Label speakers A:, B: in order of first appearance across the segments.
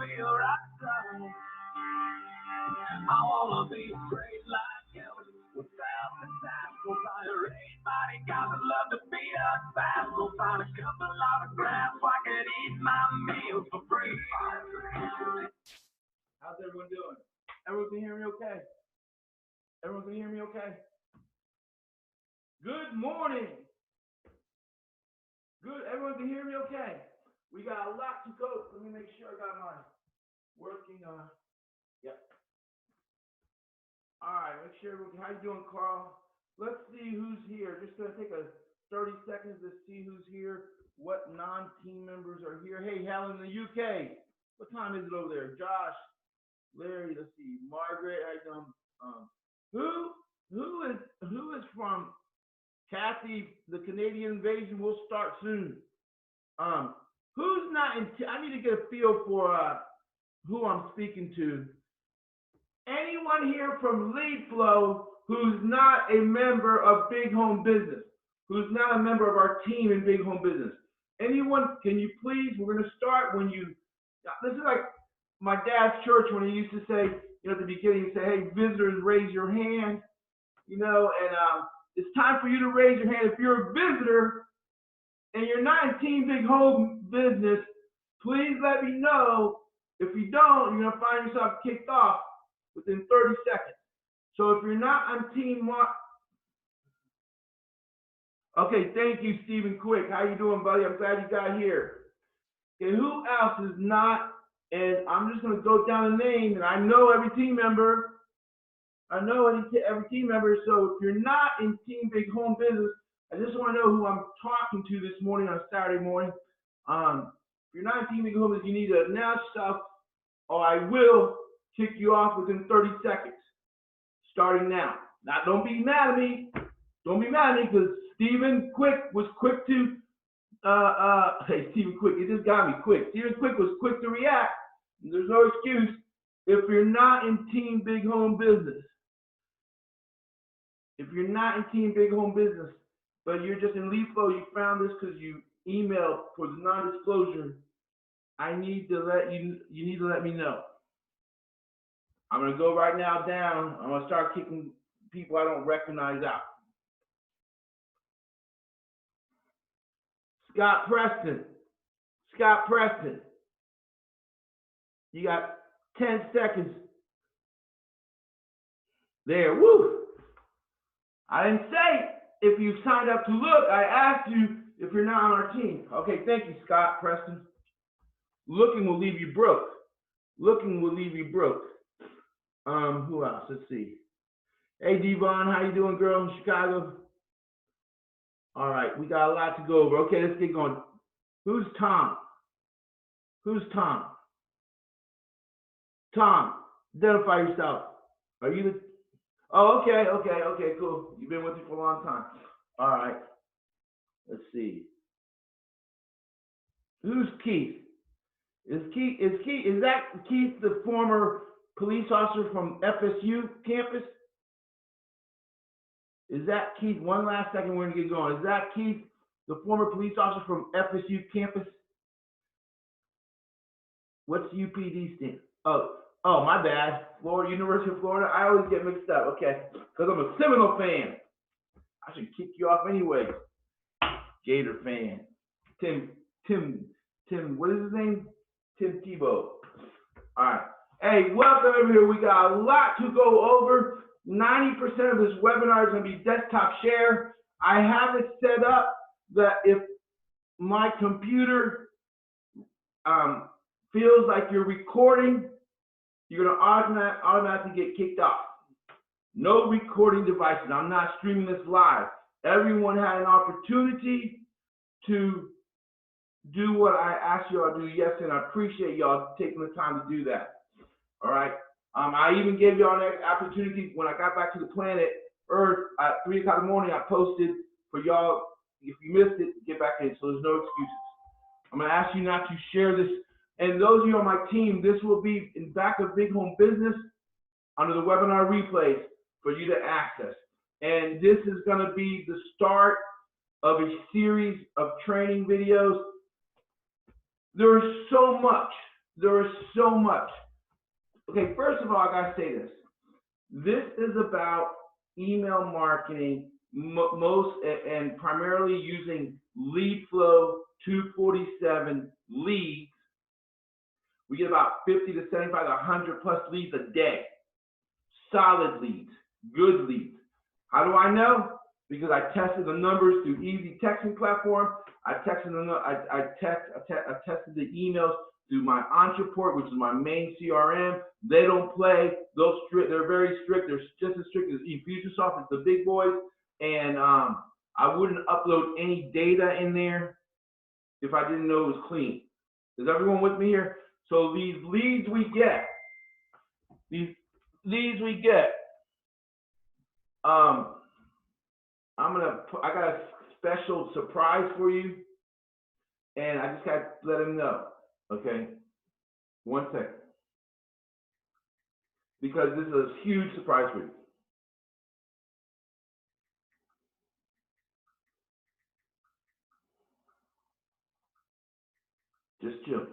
A: be a rock star. I wanna be great like Elvis without the time. Go find a great body, got to love to beat us fast. Go find a couple autographs so I can eat my meals for free.
B: How's everyone doing? Everyone can hear me okay? Everyone can hear me okay? Good morning. Good, everyone can hear me okay? We got a lot to go. Let me make sure I got my working, yep. All right, make sure, how you doing, Carl? Let's see who's here. Just gonna take a 30 seconds to see who's here, what non-team members are here. Hey, Helen in the UK. What time is it over there? Josh, Larry, let's see, Margaret, how you doing? Who is from Kathy, the Canadian invasion will start soon. Who's not in, I need to get a feel for who I'm speaking to. Anyone here from Lead Flow who's not a member of Big Home Business, who's not a member of our team in Big Home Business? Anyone, can you please, we're gonna start when you, this is like my dad's church when he used to say, you know, at the beginning, he'd say, hey, visitors, raise your hand, you know, and it's time for you to raise your hand. If you're a visitor and you're not in Team Big Home Business, please let me know. If you don't, you're gonna find yourself kicked off within 30 seconds. So if you're not on Team okay, thank you, Stephen Quick. How you doing, buddy? I'm glad you got here. Okay, who else is not? And I'm just gonna go down the name, and I know every team member. I know every team member. So if you're not in Team Big Home Business, I just want to know who I'm talking to this morning on Saturday morning. If you're not in Team Big Home Business, you need to announce yourself, or I will kick you off within 30 seconds, starting now. Now, don't be mad at me. Don't be mad at me, because Stephen Quick was quick to, hey, Stephen Quick, it just got me quick. Stephen Quick was quick to react. There's no excuse if you're not in Team Big Home Business. If you're not in Team Big Home Business, but you're just in Lead Flow, you found this because you emailed for the non-disclosure, I need to let you need to let me know. I'm gonna go right now down. I'm gonna start kicking people I don't recognize out. Scott Preston. Scott Preston. You got 10 seconds. There, woo. I didn't say if you signed up to look. I asked you if you're not on our team. Okay, thank you, Scott Preston. Looking will leave you broke. Looking will leave you broke. Who else? Let's see. Hey, Devon, how you doing, girl in Chicago? All right, we got a lot to go over. Okay, let's get going. Who's Tom? Who's Tom? Tom, identify yourself. Are you the... Oh, okay, cool. You've been with me for a long time. All right. Let's see. Who's Keith? Is that Keith the former police officer from FSU campus? Is that Keith? One last second, we're gonna get going. Is that Keith, the former police officer from FSU campus? What's UPD stand? Oh, my bad. Florida, University of Florida. I always get mixed up. Okay, because I'm a Seminole fan. I should kick you off anyway. Gator fan. Tim. What is his name? Tim Tebow. All right. Hey, welcome over here. We got a lot to go over. 90% of this webinar is going to be desktop share. I have it set up that if my computer feels like you're recording, you're going to automatically get kicked off. No recording devices. I'm not streaming this live. Everyone had an opportunity to do what I asked y'all to do yesterday, and I appreciate y'all taking the time to do that. All right. I even gave y'all an opportunity when I got back to the planet Earth at 3 o'clock in the morning. I posted for y'all. If you missed it, get back in. So there's no excuses. I'm going to ask you not to share this. And those of you on my team, this will be in back of Big Home Business under the webinar replays for you to access. And this is going to be the start of a series of training videos. There's so much There is so much. Okay, first of all, I gotta say this. This is about email marketing, most and primarily using lead flow 247 leads. We get about 50 to 75 to 100 plus leads a day. Solid leads, good leads. How do I know? Because I tested the numbers through easy texting platform. I tested the emails through my Entreport, which is my main CRM. They don't play. They're very strict. They're just as strict as Infusionsoft. It's the big boys. And I wouldn't upload any data in there if I didn't know it was clean. Is everyone with me here? So these leads we get, I got a special surprise for you, and I just got to let him know. Okay, 1 second, because this is a huge surprise for you. Just chill.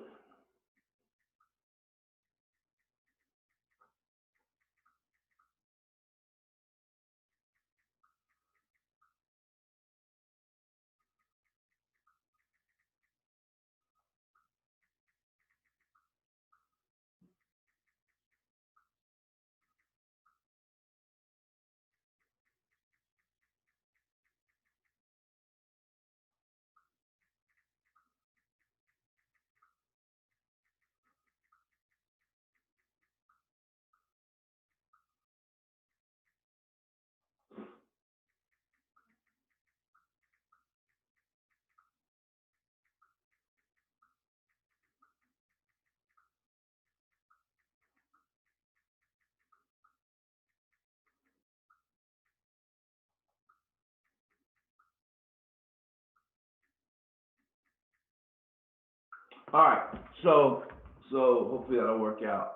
B: All right, so hopefully that'll work out.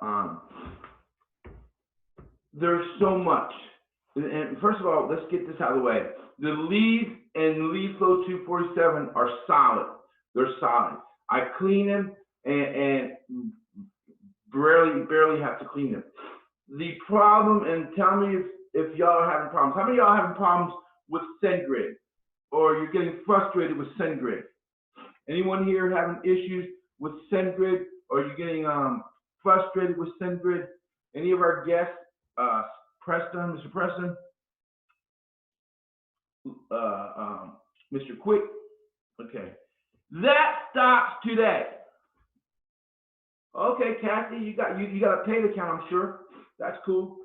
B: There's so much, and first of all, let's get this out of the way. The leads and lead flow 247 are solid. They're solid. I clean them and barely have to clean them. The problem, and tell me if y'all are having problems. How many of y'all are having problems with SendGrid, or you're getting frustrated with SendGrid? Anyone here having issues with SendGrid, or you're getting frustrated with SendGrid? Any of our guests, Preston, Mr. Preston, Mr. Quick? Okay, that stops today. Okay, Kathy, you got a paid account, I'm sure. That's cool.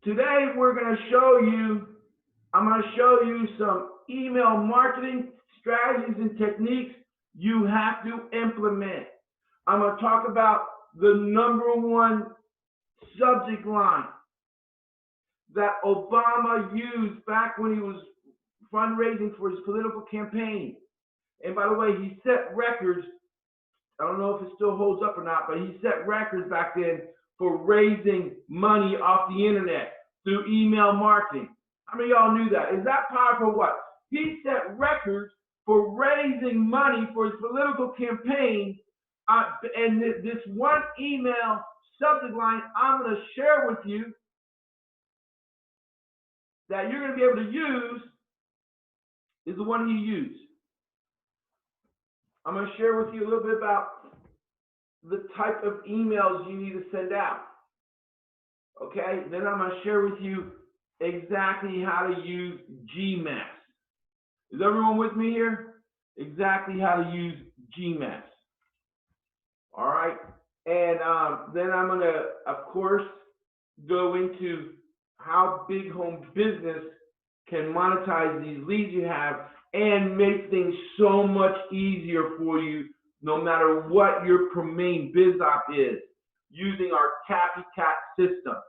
B: Today we're going to show you. I'm going to show you some email marketing strategies and techniques you have to implement. I'm going to talk about the #1 subject line that Obama used back when he was fundraising for his political campaign. And by the way, he set records. I don't know if it still holds up or not, but he set records back then for raising money off the internet through email marketing. How many of y'all knew that? Is that powerful? What? He set records for raising money for his political campaign. And this one email subject line I'm going to share with you that you're going to be able to use is the one he used. I'm going to share with you a little bit about the type of emails you need to send out. Okay? Then I'm going to share with you exactly how to use GMass. Is everyone with me here? Exactly how to use GMass. All right? And then I'm going to, of course, go into how big home business can monetize these leads you have and make things so much easier for you no matter what your main biz op is, using our copycat system.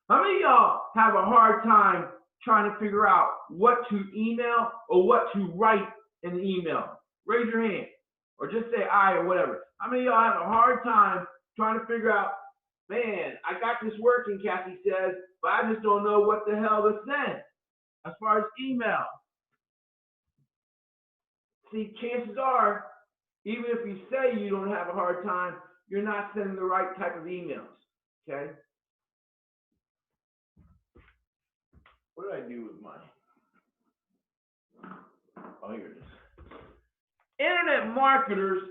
B: How many of y'all have a hard time trying to figure out what to email or what to write in the email? Raise your hand or just say I or whatever. How many of y'all have a hard time trying to figure out, man, I got this working, Kathy says, but I just don't know what the hell to send as far as email. See, chances are Even if you say you don't have a hard time, you're not sending the right type of emails, okay? What did I do with my, oh, here it is. Internet marketers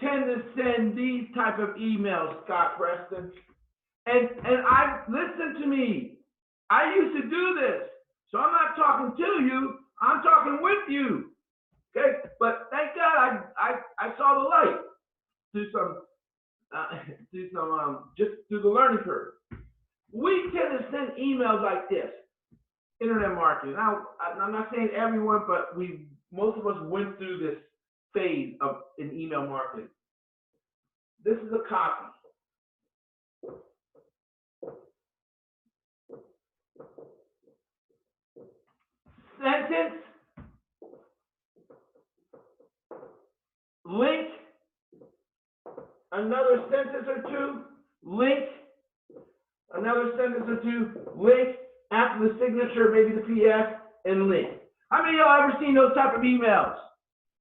B: tend to send these type of emails, Scott Preston. And listen to me. I used to do this. So I'm not talking to you, I'm talking with you. Okay? But thank God I saw the light through just through the learning curve. We tend to send emails like this, internet marketing. Now, I'm not saying everyone, but most of us went through this phase in email marketing. This is a copy. Sentence, link, another sentence or two, link, another sentence or two, link, after the signature, maybe the PS, and link. How many of y'all ever seen those type of emails?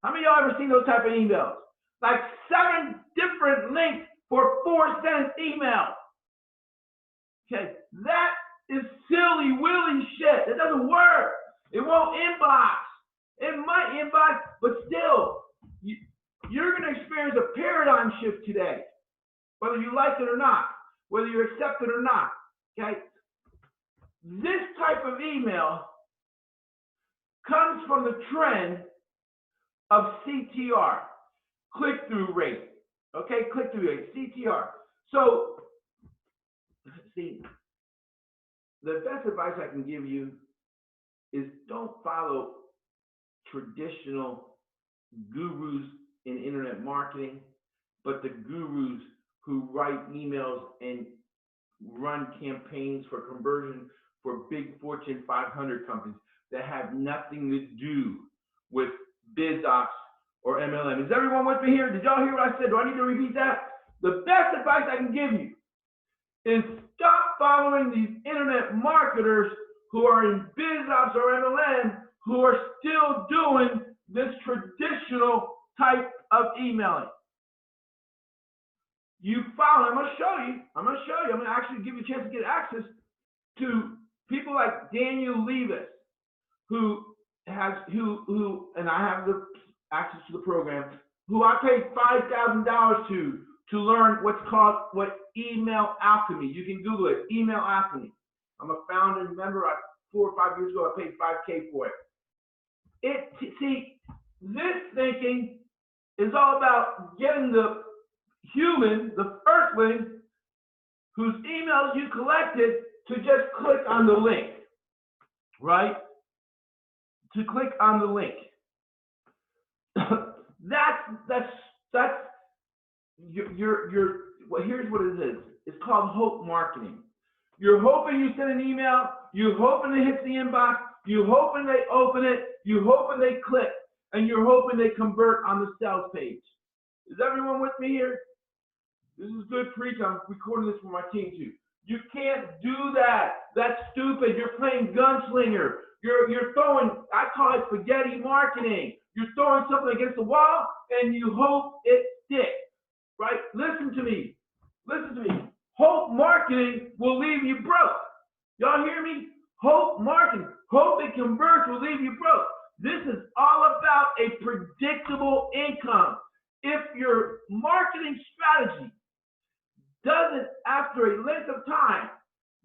B: How many of y'all ever seen those type of emails? Like 7 different links for 4-sentence email. Okay, that is silly willy shit. It doesn't work. It won't inbox. It might inbox, but still, you're going to experience a paradigm shift today, whether you like it or not, whether you accept it or not. Okay, this type of email comes from the trend of CTR, click-through rate. Okay, click-through rate, CTR. So, see, the best advice I can give you is don't follow traditional gurus in internet marketing, but the gurus who write emails and run campaigns for conversion for big Fortune 500 companies that have nothing to do with BizOps or MLM. Is everyone with me here? Did y'all hear what I said? Do I need to repeat that? The best advice I can give you is stop following these internet marketers who are in BizOps or MLM who are still doing this traditional type of emailing. You follow, I'm going to show you, I'm going to actually give you a chance to get access to people like Daniel Levis, who and I have the access to the program, who I paid $5,000 to learn what's called email alchemy. You can Google it, email alchemy. I'm a founder member. 4 or 5 years ago, I paid $5K for it. See, this thinking is all about getting the human, the earthling, whose emails you collected, to just click on the link, right? To click on the link. Here's what it is. It's called hope marketing. You're hoping you send an email, you're hoping it hits the inbox, you're hoping they open it, you're hoping they click, and you're hoping they convert on the sales page. Is everyone with me here? This is good preaching. I'm recording this for my team too. You can't do that. That's stupid. You're playing gunslinger. You're throwing, I call it spaghetti marketing. You're throwing something against the wall and you hope it sticks, right? Listen to me. Listen to me. Hope marketing will leave you broke. Y'all hear me? Hope marketing. Hope it converts will leave you broke. This is all about a predictable income. If your marketing strategy doesn't, after a length of time,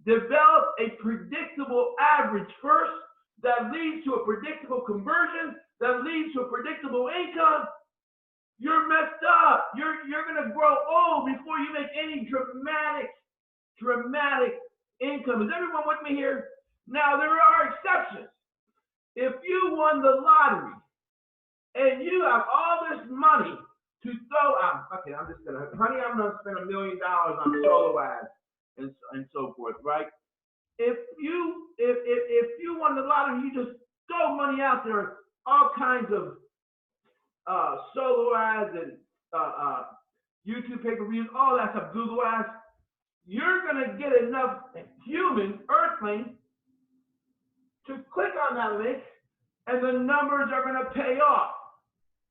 B: develop a predictable average first that leads to a predictable conversion, that leads to a predictable income, you're messed up. You're going to grow old before you make any dramatic income. Is everyone with me here? Now, there are exceptions. If you won the lottery and you have all this money to throw out, okay, I'm going to spend $1 million on solo ads and so forth, right? If you won the lottery, you just throw money out there, all kinds of solo ads and YouTube pay-per-views, all that stuff, Google ads, you're going to get enough humans, earthlings, to click on that link, and the numbers are going to pay off.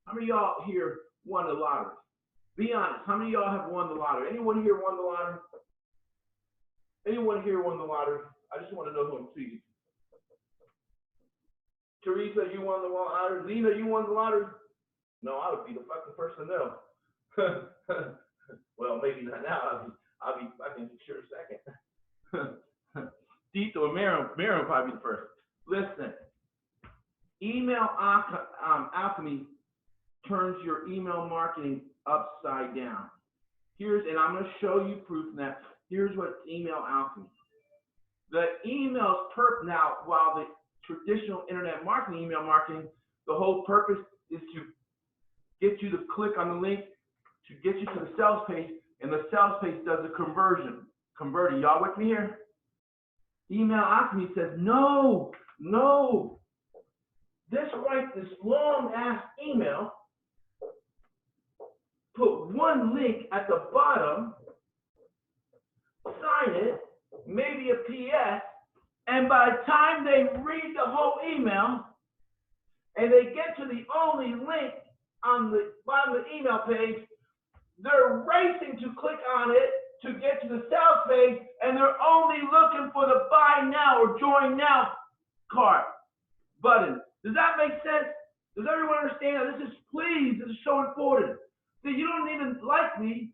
B: How many of y'all here won the lottery? Be honest. How many of y'all have won the lottery? Anyone here won the lottery? Anyone here won the lottery? I just want to know who I'm speaking to. Teresa, you won the lottery. Lena, you won the lottery. No, I would be the fucking person to know. Well, maybe not now. I'll be fucking sure second. Tito and Miriam will probably be the first. Listen, email alchemy turns your email marketing upside down. And I'm going to show you proof now. Here's what email alchemy. The email's now, while the traditional internet marketing, email marketing, the whole purpose is to get you to click on the link to get you to the sales page, and the sales page does the converting. Y'all with me here? Email alchemy says, no. Write this long ass email, put one link at the bottom, sign it, maybe a PS, and by the time they read the whole email and they get to the only link on the bottom of the email page, they're racing to click on it to get to the sales page, and they're only looking for the buy now or join now card button. Does that make sense? Does everyone understand? This is so important. See, you don't even like me.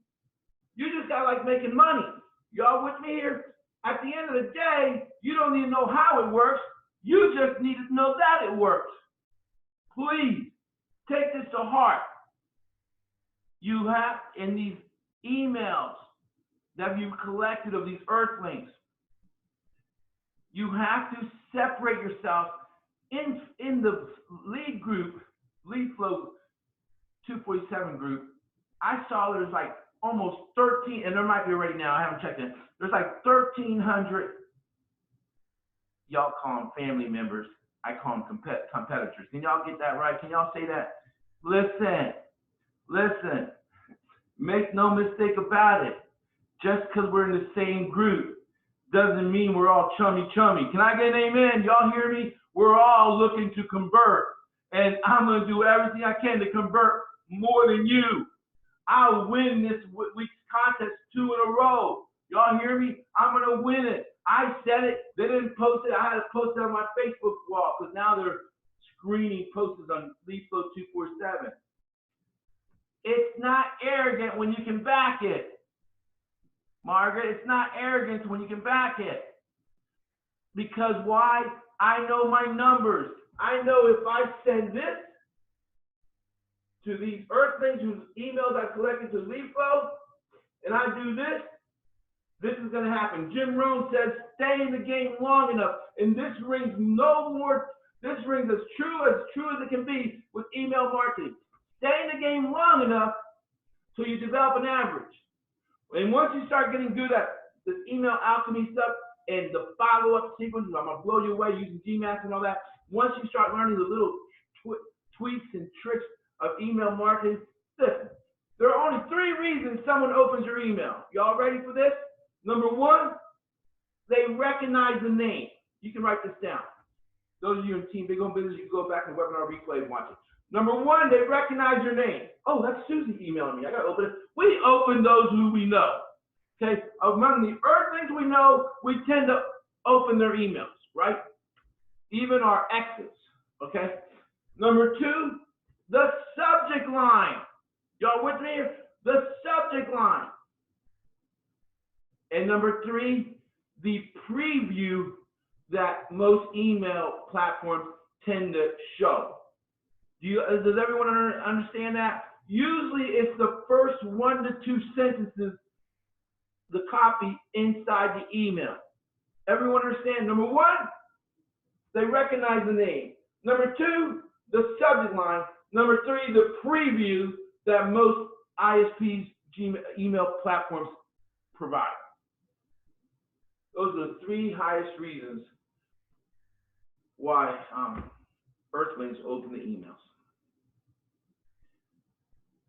B: You just got like making money. Y'all with me here? At the end of the day, you don't need to know how it works. You just need to know that it works. Please take this to heart. You have in these emails that you've collected of these earthlings, you have to separate yourself in the lead flow 247 group. I saw there's like almost 13, and there might be already now, I haven't checked it. There's like 1,300, y'all call them family members. I call them competitors. Can y'all get that right? Can y'all say that? Listen, make no mistake about it. Just because we're in the same group doesn't mean we're all chummy. Can I get an amen? Y'all hear me? We're all looking to convert, and I'm going to do everything I can to convert more than you. I'll win this week's contest 2 in a row. Y'all hear me? I'm going to win it. I said it. They didn't post it. I had to post it on my Facebook wall because now they're screening posts on LeadFlow 247. It's not arrogant when you can back it. Margaret, it's not arrogance when you can back it. Because why? I know my numbers. I know if I send this to these earthlings whose emails I collected to LeadFlow, and I do this, this is going to happen. Jim Rohn says, stay in the game long enough. And this rings as true as it can be with email marketing. Stay in the game long enough so you develop an average. And once you start getting good at this email alchemy stuff and the follow-up sequences, I'm going to blow you away using GMAS and all that. Once you start learning the little tweaks and tricks of email marketing, listen, there are only 3 reasons someone opens your email. Y'all ready for this? Number 1, they recognize the name. You can write this down. Those of you in Team Big Home Business, you can go back in the webinar replay and watch it. Number 1, they recognize your name. Oh, that's Susie emailing me. I got to open it. We open those who we know. Okay? Among the earthlings we know, we tend to open their emails, right? Even our exes. Okay? Number 2, the subject line. Y'all with me here? The subject line. And number 3, the preview that most email platforms tend to show. Does everyone understand that? Usually it's the first 1 to 2 sentences, the copy inside the email. Everyone understand? Number 1, they recognize the name. Number 2, the subject line. Number 3, the preview that most ISPs, email platforms provide. Those are the 3 highest reasons why earthlings open the emails.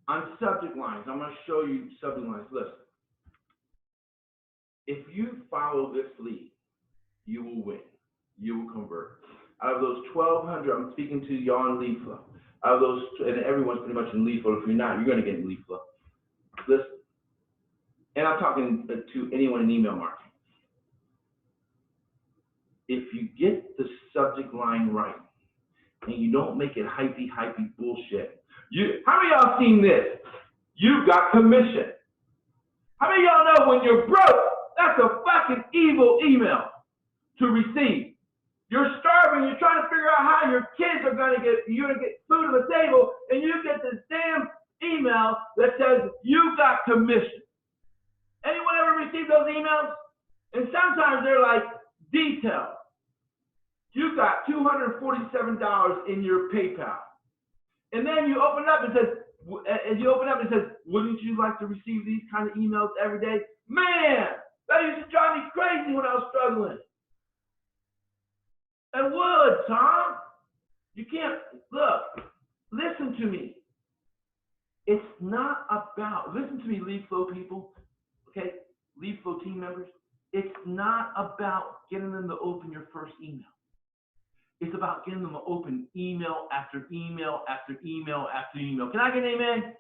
B: On subject lines, I'm going to show you subject lines. Listen, if you follow this lead, you will win. You will convert. Out of those 1,200, I'm speaking to y'all on LeadFlow. out of those, and everyone's pretty much in lead flow. If you're not, you're going to get in lead flow. Listen, and I'm talking to anyone in email marketing. If you get the subject line right, and you don't make it hypey bullshit. How many of y'all seen this? You got commission. How many of y'all know when you're broke, that's a fucking evil email to receive? You're starving, you're trying to figure out how your kids are gonna get food on the table, and you get this damn email that says you got commission. Anyone ever received those emails? And sometimes they're like detailed. You got $247 in your PayPal. And then you open it up and it says, wouldn't you like to receive these kind of emails every day? Man, that used to drive me crazy when I was struggling. It would, Tom. You can't, look, listen to me. It's not about, listen to me, lead flow people, okay? Lead flow team members. It's not about getting them to open your first email. It's about getting them to open email after email after email after email. Can I get an amen?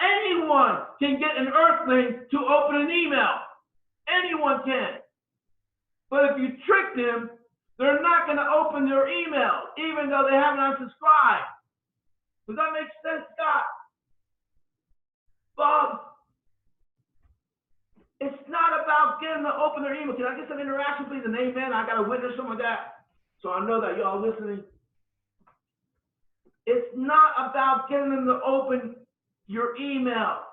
B: Anyone can get an earthling to open an email. Anyone can. But if you trick them, they're not going to open their email, even though they haven't unsubscribed. Does that make sense, Scott? Bob? It's not about getting them to open their email. Can I get some interaction, please? And amen. I got to witness some of that. So I know that y'all listening. It's not about getting them to open your email.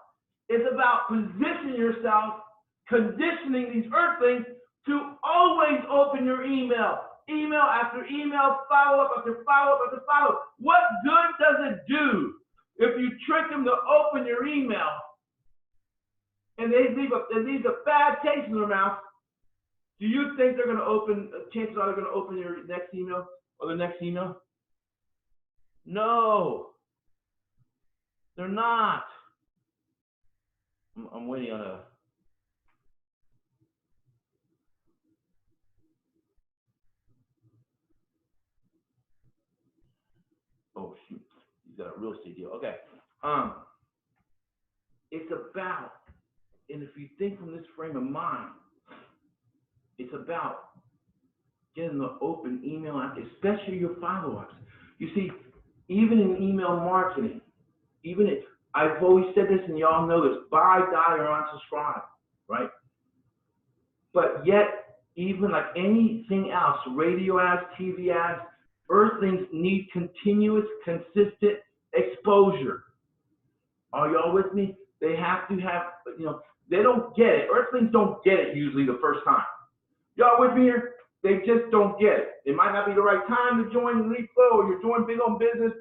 B: It's about positioning yourself, conditioning these earthlings to always open your email. Email after email, follow-up after follow-up after follow-up. What good does it do if you trick them to open your email and they leave a bad taste in their mouth? Do you think they're going to open, chances are they're going to open your next email or the next email? No, they're not. I'm waiting on a, oh shoot, you got a real estate deal. Okay. It's about, and if you think from this frame of mind, it's about getting the open email out, especially your follow-ups. You see, even in email marketing, even if I've always said this, and y'all know this: buy, die, or unsubscribe, right? But yet, even like anything else, radio ads, TV ads, earthlings need continuous, consistent exposure. Are y'all with me? They have to have, they don't get it. Earthlings don't get it usually the first time. Y'all with me here? They just don't get it. It might not be the right time to join lead flow, or you're joining big on business,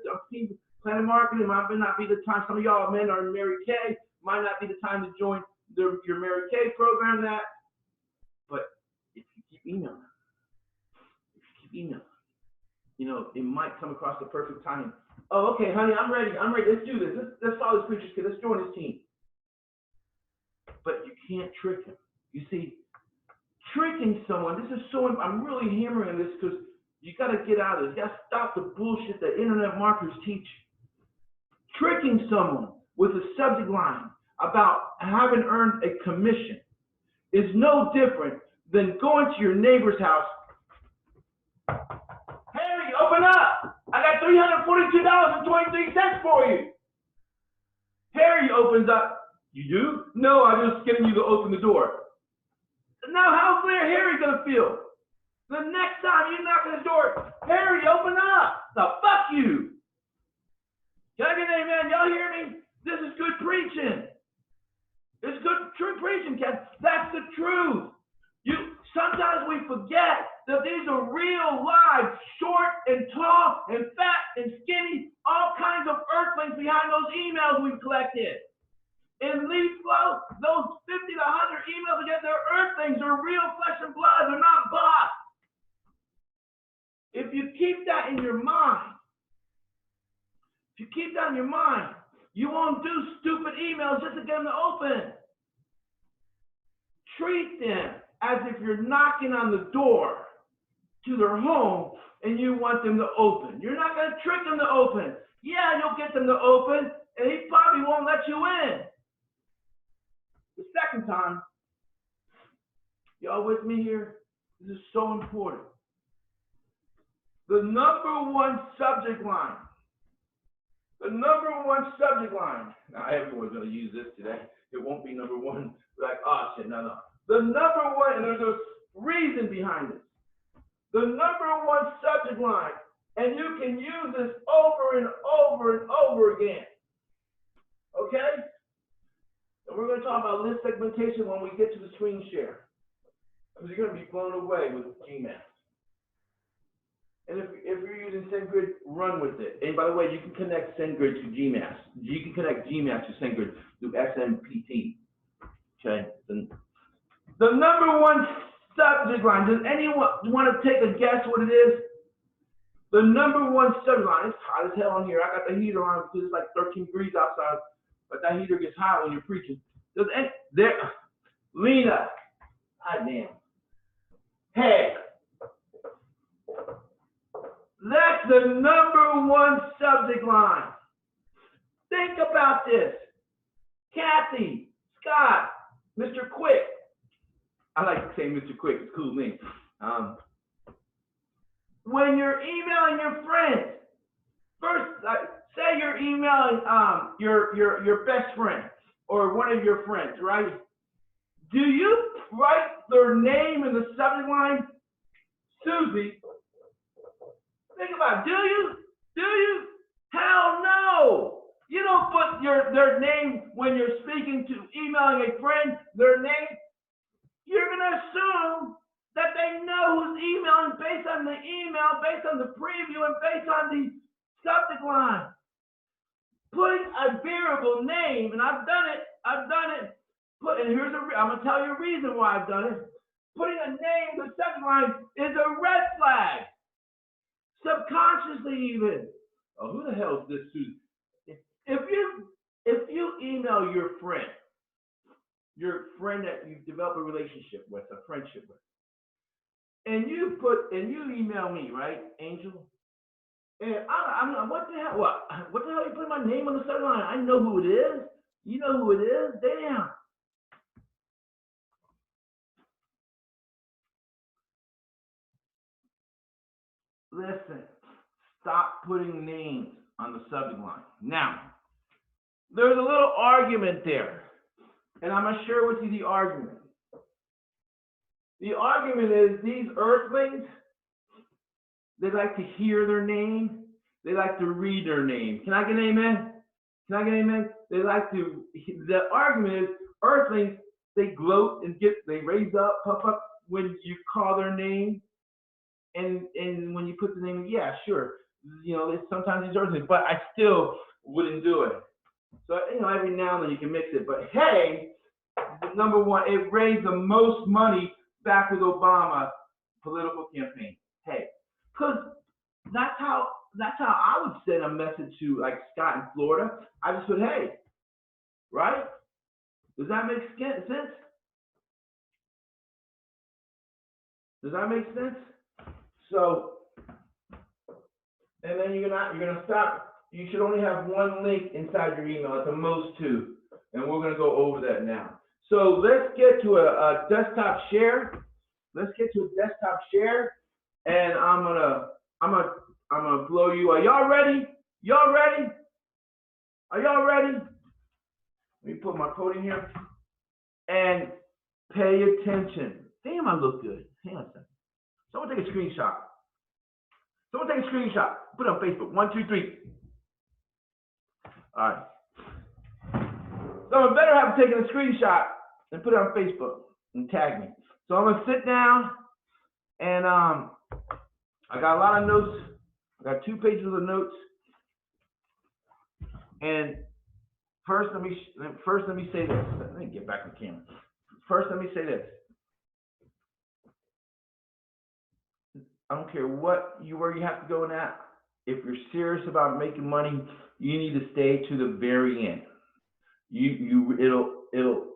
B: PlanNet Marketing. It might not be the time. Some of y'all men are in Mary Kay. Might not be the time to join your Mary Kay program. But if you keep emailing, it might come across the perfect time. Oh, okay, honey, I'm ready. Let's do this. Let's follow this preacher's kid. Let's join his team. But you can't trick him. You see, tricking someone, this is so, I'm really hammering this because you got to get out of this. You got to stop the bullshit that internet marketers teach. Tricking someone with a subject line about having earned a commission is no different than going to your neighbor's house. Harry, open up. I got $342.23 for you. Harry opens up. You do? No, I'm just getting you to open the door. Now, how's Harry going to feel? The next time you knock on his door, Harry, open up. Now, fuck you. Can I get an amen? Y'all hear me? This is good preaching. It's good, true preaching, Ken. That's the truth. Sometimes we forget that these are real, live, short and tall and fat and skinny, all kinds of earthlings behind those emails we've collected. In lead flow, those 50 to 100 emails again, they're earthlings, they're real flesh and blood, they're not bots. If you keep that in your mind, you won't do stupid emails just to get them to open. Treat them as if you're knocking on the door to their home and you want them to open. You're not going to trick them to open. Yeah, you'll get them to open, and he probably won't let you in. The second time, y'all with me here? This is so important. The number one subject line. The number one subject line. Now, everyone's going to use this today. It won't be number one. Like, oh, shit, no. The number one, and there's a reason behind this. The number one subject line, and you can use this over and over and over again. Okay? And we're going to talk about list segmentation when we get to the screen share. Because you're going to be blown away with GMAT. And if you're using SendGrid, run with it. And by the way, you can connect SendGrid to GMAT. You can connect GMAT to SendGrid through SMPT. Okay? The number one subject line, does anyone want to take a guess what it is? The number one subject line, it's hot as hell on here. I got the heater on because it's like 13 degrees outside, but that heater gets hot when you're preaching. Lena, God damn. Hey, that's the number one subject line. Think about this. Kathy, Scott, Mr. Quick. I like to say Mr. Quick, it's a cool name. When you're emailing your friends, first, say you're emailing your best friend or one of your friends, right? Do you write their name in the subject line? Susie. Think about it. Do you? Hell no. You don't put their name when you're speaking to emailing a friend, their name. You're going to assume that they know who's emailing based on the email, based on the preview, and based on the subject line. Putting a variable name, and I've done it. And here's I'm going to tell you a reason why I've done it. Putting a name to the subject line is a red flag. Subconsciously even. Oh, who the hell is this Susan? If you email your friend that you've developed a relationship with, a friendship with, and you email me, right, Angel? And I'm what the hell? What the hell you put my name on the subject line? I know who it is. You know who it is? Damn. Listen, stop putting names on the subject line. Now, there's a little argument there, and I'm going to share with you the argument. The argument is these earthlings, they like to hear their name. They like to read their name. Can I get an amen? Can I get an amen? The argument is earthlings, they gloat and they raise up, puff up when you call their name. And when you put the name, yeah, sure. Sometimes these earthlings, but I still wouldn't do it. So, every now and then you can mix it. But hey, number one, it raised the most money back with Obama political campaign. Hey, because that's how I would send a message to like Scott in Florida. I just put, hey, right? Does that make sense? Does that make sense? So, and then you're gonna stop. You should only have one link inside your email, at the most two, and we're gonna go over that now. So let's get to a desktop share. And I'm gonna blow you. Are y'all ready? Are y'all ready? Let me put my code in here and pay attention. Damn, I look good. Hang on a second. Someone take a screenshot. Put it on Facebook. 1, 2, 3. All right. Someone better have taken a screenshot and put it on Facebook and tag me. So I'm gonna sit down and I got a lot of notes. I got 2 pages of notes. And first, let me say this. Let me get back on camera. First, let me say this. I don't care where you have to go in that. If you're serious about making money, you need to stay to the very end. You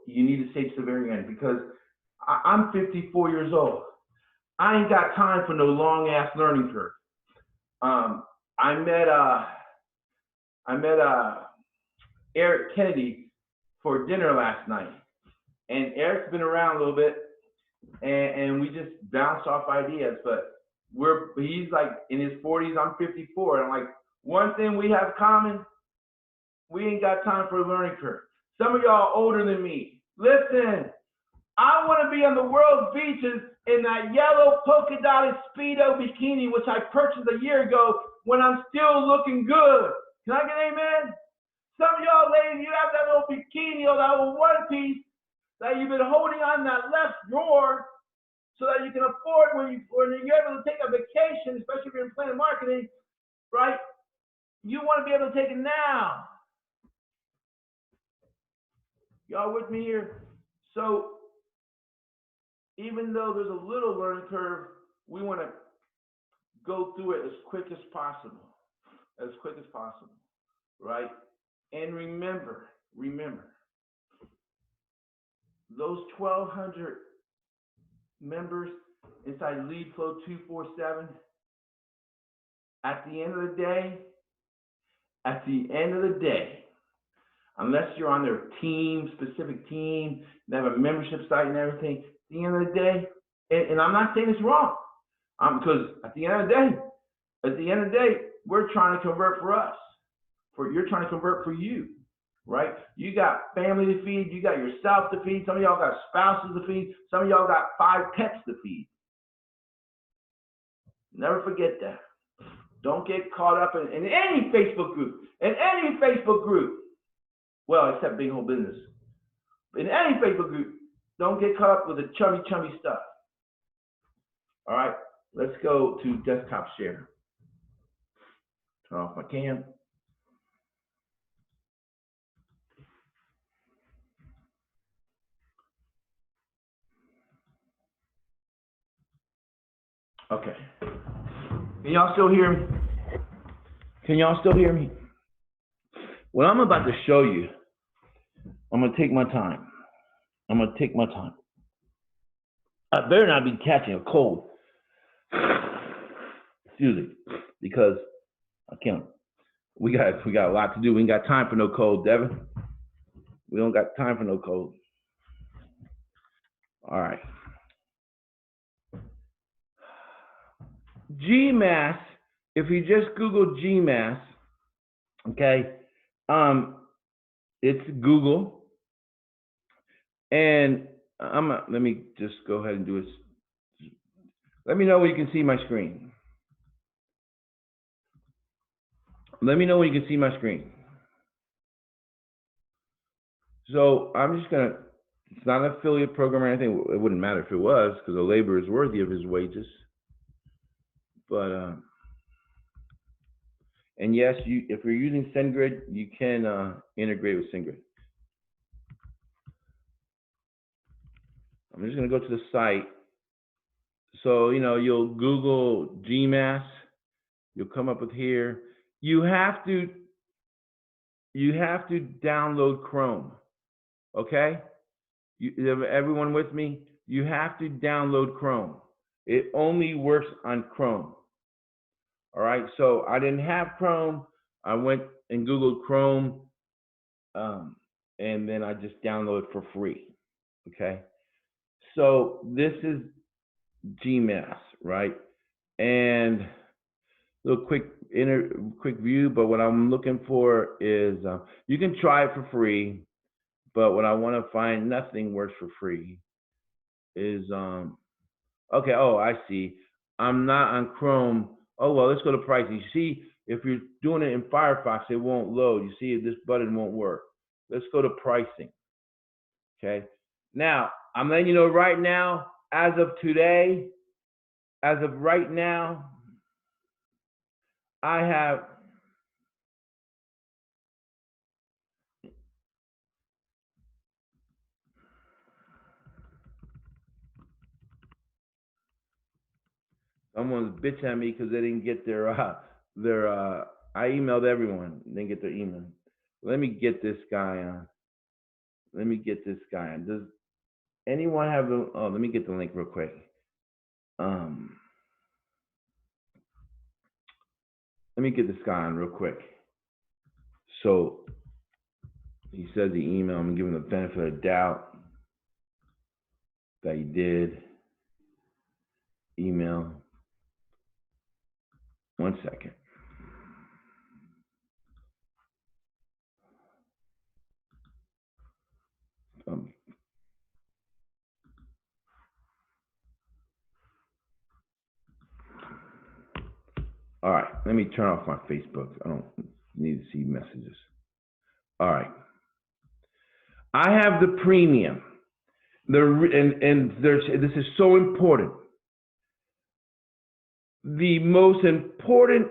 B: need to stay to the very end, because I'm 54 years old. I ain't got time for no long ass learning curve. I met I met Eric Kennedy for dinner last night, and Eric's been around a little bit, and we just bounced off ideas. But he's like in his 40s, I'm 54, and I'm like, one thing we have common, we ain't got time for a learning curve. Some of y'all older than me. Listen, I want to be on the world's beaches in that yellow polka dotted Speedo bikini, which I purchased a year ago when I'm still looking good. Can I get an amen? Some of y'all ladies, you have that little bikini or that little one piece that you've been holding on that left drawer so that you can afford when you're able to take a vacation, especially if you're in PlanNet Marketing, right? You want to be able to take it now. Y'all with me here? So even though there's a little learning curve, we want to go through it as quick as possible, right? And remember, those 1,200 members inside Lead Flow 247, at the end of the day, unless you're on their specific team, they have a membership site and everything, at the end of the day, and I'm not saying it's wrong, because at the end of the day, we're trying to convert for us. You're trying to convert for you, right? You got family to feed, you got yourself to feed, some of y'all got spouses to feed, some of y'all got 5 pets to feed. Never forget that. Don't get caught up in any Facebook group, well, except Big Home Business. In any Facebook group, don't get caught up with the chummy stuff. All right, let's go to desktop share. Turn off my cam. Okay. Can y'all still hear me? What I'm about to show you, I'm going to take my time. I better not be catching a cold. Excuse me, because I can't. We got a lot to do. We ain't got time for no cold, Devin. We don't got time for no cold. All right. GMAS, if you just Google GMAS, okay, it's Google, and let me just go ahead and do this. Let me know when you can see my screen. So I'm just gonna, it's not an affiliate program or anything. It wouldn't matter if it was, because the labor is worthy of his wages. But and yes, if you're using SendGrid, you can integrate with SendGrid. I'm just gonna go to the site. So you'll Google GMAS. You'll come up with here. You have to download Chrome. Okay? Everyone with me? You have to download Chrome. It only works on Chrome. All right, so I didn't have Chrome. I went and Googled Chrome, and then I just downloaded for free. Okay, so this is GMAS, right? And a little quick view, but what I'm looking for is you can try it for free, but what I want to find, nothing works for free, is okay. Oh, I see. I'm not on Chrome. Oh well, let's go to pricing. You see, if you're doing it in Firefox, it won't load. You see, this button won't work. Let's go to pricing. Okay. Now I'm letting you know right now, as of right now, I have someone's bitch at me because they didn't get their I emailed everyone, didn't get their email. Let me get this guy on. Does anyone have the? Oh, let me get the link real quick. Let me get this guy on real quick. So he says the email. I'm giving the benefit of the doubt that he did. Email. 1 second. All right, let me turn off my Facebook. I don't need to see messages. All right. I have the premium. This is so important. The most important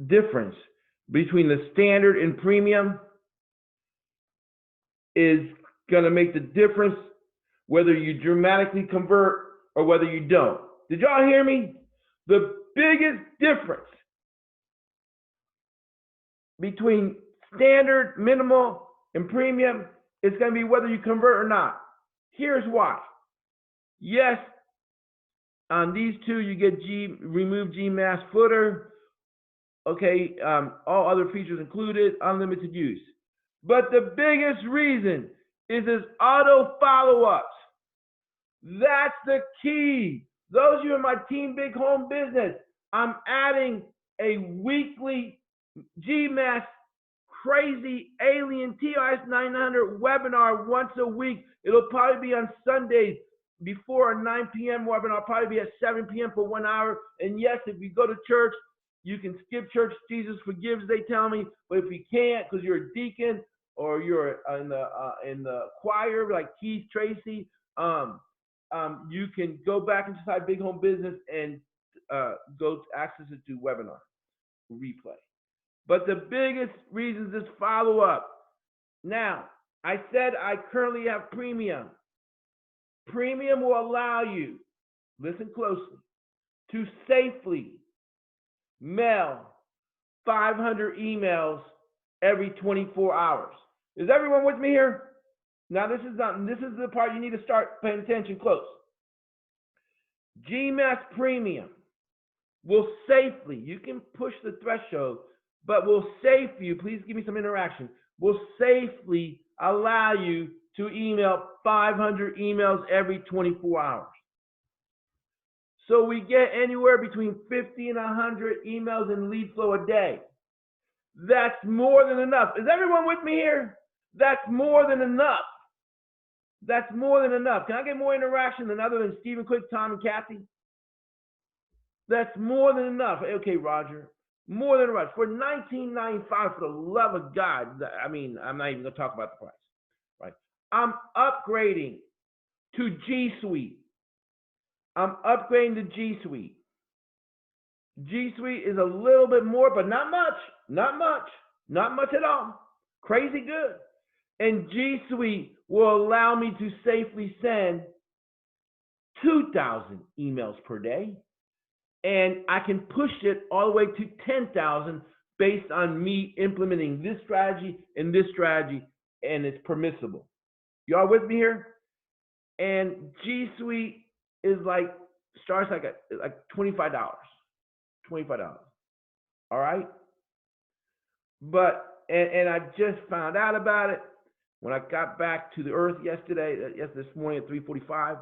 B: difference between the standard and premium is going to make the difference whether you dramatically convert or whether you don't. Did y'all hear me? The biggest difference between standard, minimal, and premium is going to be whether you convert or not. Here's why. Yes, on these two you get remove GMass footer. Okay, all other features included, unlimited use. But the biggest reason is this auto follow-ups. That's the key. Those of you in my Team Big Home Business, I'm adding a weekly GMass crazy alien TRS 900 webinar once a week. It'll probably be on Sundays before a 9 p.m. webinar. I'll probably be at 7 p.m. for 1 hour. And yes, if you go to church, you can skip church. Jesus forgives, they tell me. But if you can't, because you're a deacon or you're in the choir like Keith Tracy, you can go back inside Big Home Business and go to access it to webinar replay. But the biggest reason is follow up. Now, I said I currently have premium. Premium will allow you, listen closely, to safely mail 500 emails every 24 hours. Is everyone with me here? Now this is the part you need to start paying attention close. GMass Premium will safely, you can push the threshold, but will safely, please give me some interaction, will safely allow you to email 500 emails every 24 hours. So we get anywhere between 50 and 100 emails in lead flow a day. That's more than enough. Is everyone with me here? That's more than enough. That's more than enough. Can I get more interaction than other than Stephen, Quick, Tom, and Kathy? That's more than enough. Okay, Roger. More than enough. For $19.95, for the love of God, I mean, I'm not even going to talk about the price. Right? I'm upgrading to G Suite. I'm upgrading to G Suite. G Suite is a little bit more, but not much. Not much. Not much at all. Crazy good. And G Suite will allow me to safely send 2,000 emails per day. And I can push it all the way to 10,000 based on me implementing this strategy, and it's permissible. Y'all with me here? And G Suite is starts like $25. $25. All right? But, and I just found out about it when I got back to the earth this morning at 3:45,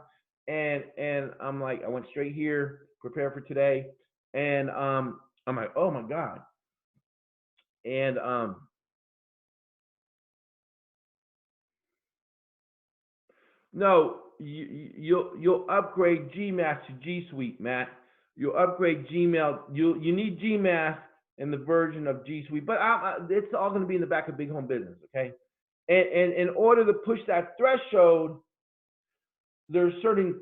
B: and I'm like, I went straight here, prepare for today, and I'm like, oh my God. And no, you'll upgrade GMass to G Suite, Matt. You'll upgrade Gmail. You need GMass in the version of G Suite, but it's all going to be in the back of Big Home Business, okay? And in order to push that threshold, there's certain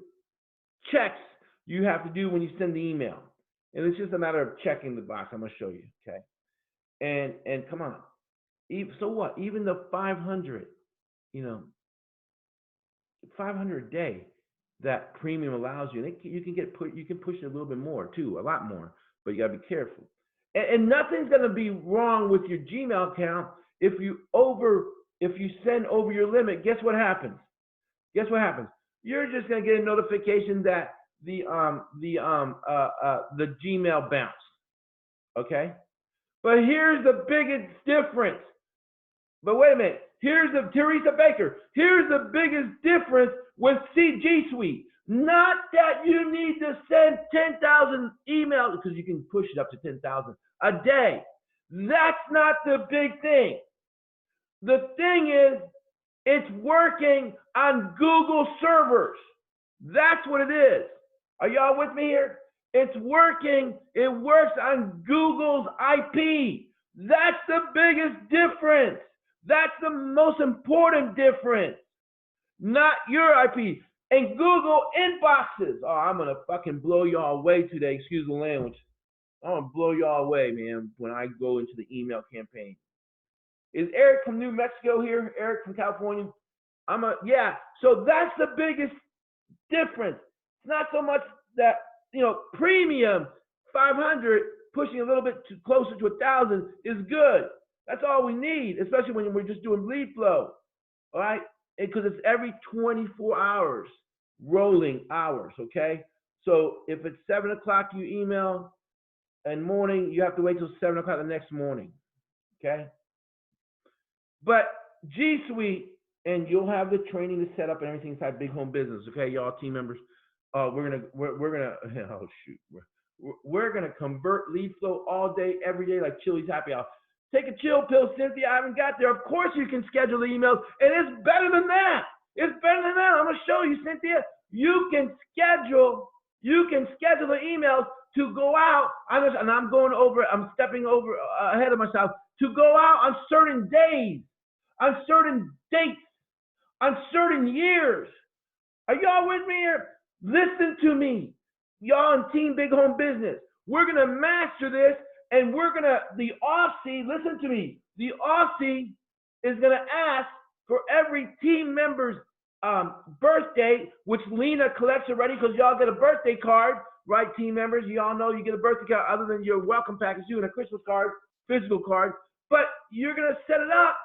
B: checks you have to do when you send the email, and it's just a matter of checking the box. I'm going to show you, okay? And come on, so what? Even the 500, 500 a day that premium allows you, and you can push it a little bit more too, a lot more, but you got to be careful. And nothing's going to be wrong with your Gmail account if you send over your limit. Guess what happens? You're just going to get a notification that the Gmail bounced. Okay? But here's the biggest difference. But wait a minute. Here's the Teresa Baker. Here's the biggest difference with G Suite. Not that you need to send 10,000 emails, because you can push it up to 10,000 a day. That's not the big thing. The thing is, it's working on Google servers. That's what it is. Are y'all with me here? It's working. It works on Google's IP. That's the biggest difference. That's the most important difference. Not your IP. And Google inboxes. Oh, I'm going to fucking blow y'all away today. Excuse the language. I'm going to blow y'all away, man, when I go into the email campaign. Is Eric from New Mexico here? Eric from California? Yeah. So that's the biggest difference. It's not so much that, premium 500 pushing a little bit closer to 1,000 is good. That's all we need, especially when we're just doing lead flow. All right? Because it's every 24 hours, rolling hours, okay? So if it's 7 o'clock you email in the morning, you have to wait till 7 o'clock the next morning, okay? But G Suite, and you'll have the training to set up and everything inside Big Home Business, okay, y'all team members. We're gonna convert lead flow all day, every day, like Chili's Happy Hour. Take a chill pill, Cynthia. I haven't got there. Of course you can schedule the emails, and it's better than that. It's better than that. I'm gonna show you, Cynthia. You can schedule the emails to go out. And I'm stepping over ahead of myself, to go out on certain days, on certain dates, on certain years. Are y'all with me here? Listen to me. Y'all in Team Big Home Business. We're going to master this, and the Aussie, listen to me. The Aussie is going to ask for every team member's birthday, which Lena collects already, because y'all get a birthday card, right, team members? Y'all know you get a birthday card other than your welcome package, you and a Christmas card, physical card. But you're going to set it up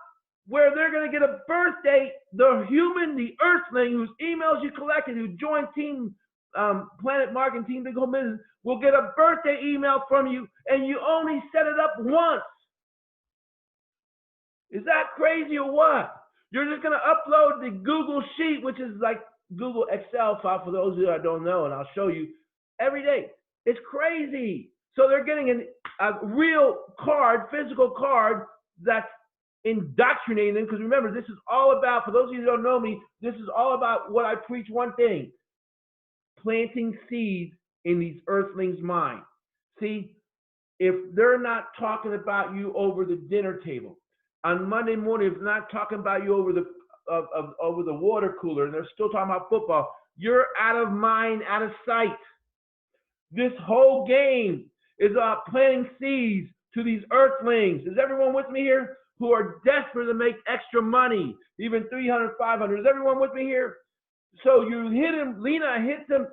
B: where they're going to get a birthday, the earthling whose emails you collected, who joined Team PlanNet Marketing, Team Big Home Business, will get a birthday email from you, and you only set it up once. Is that crazy or what? You're just going to upload the Google Sheet, which is like Google Excel file for those of you that don't know, and I'll show you every day. It's crazy. So they're getting a real card, physical card, that's indoctrinating them, because remember, this is all about, for those of you who don't know me, this is all about what I preach, one thing: planting seeds in these earthlings' mind. See, if they're not talking about you over the dinner table on Monday morning, if they're not talking about you over the water cooler, and they're still talking about football, you're out of mind, out of sight. This whole game is about planting seeds to these earthlings. Is everyone with me here? Who are desperate to make extra money, even 300, 500. Is everyone with me here? So you hit him. Lena hits him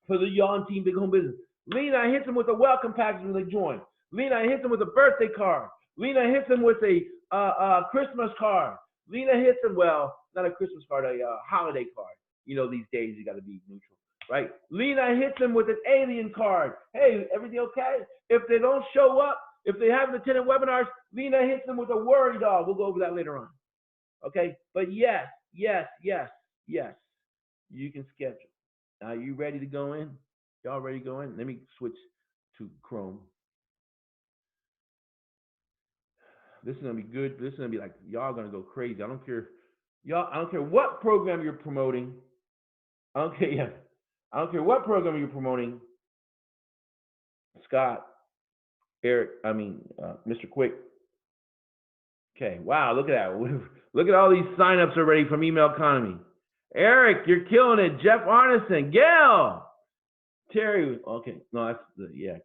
B: for the y'all Team Big Home Business. Lena hits him with a welcome package when they join. Lena hits him with a birthday card. Lena hits him with a Christmas card. Lena hits him, well, not a Christmas card, a holiday card. You know, these days you got to be neutral, right? Lena hits him with an alien card. Hey, everything okay? If they don't show up, if they haven't attended webinars, Lena hits them with a worry dog. We'll go over that later on. Okay? But yes, you can schedule. Are you ready to go in? Y'all ready to go in? Let me switch to Chrome. This is going to be good. This is going to be like, y'all going to go crazy. I don't care. Y'all, I don't care what program you're promoting. I don't care what program you're promoting. Scott. Eric, Mr. Quick. Okay, wow, look at that. Look at all these signups already from Email Economy. Eric, you're killing it. Jeff Arneson, Gail, Terry. Okay, no, that's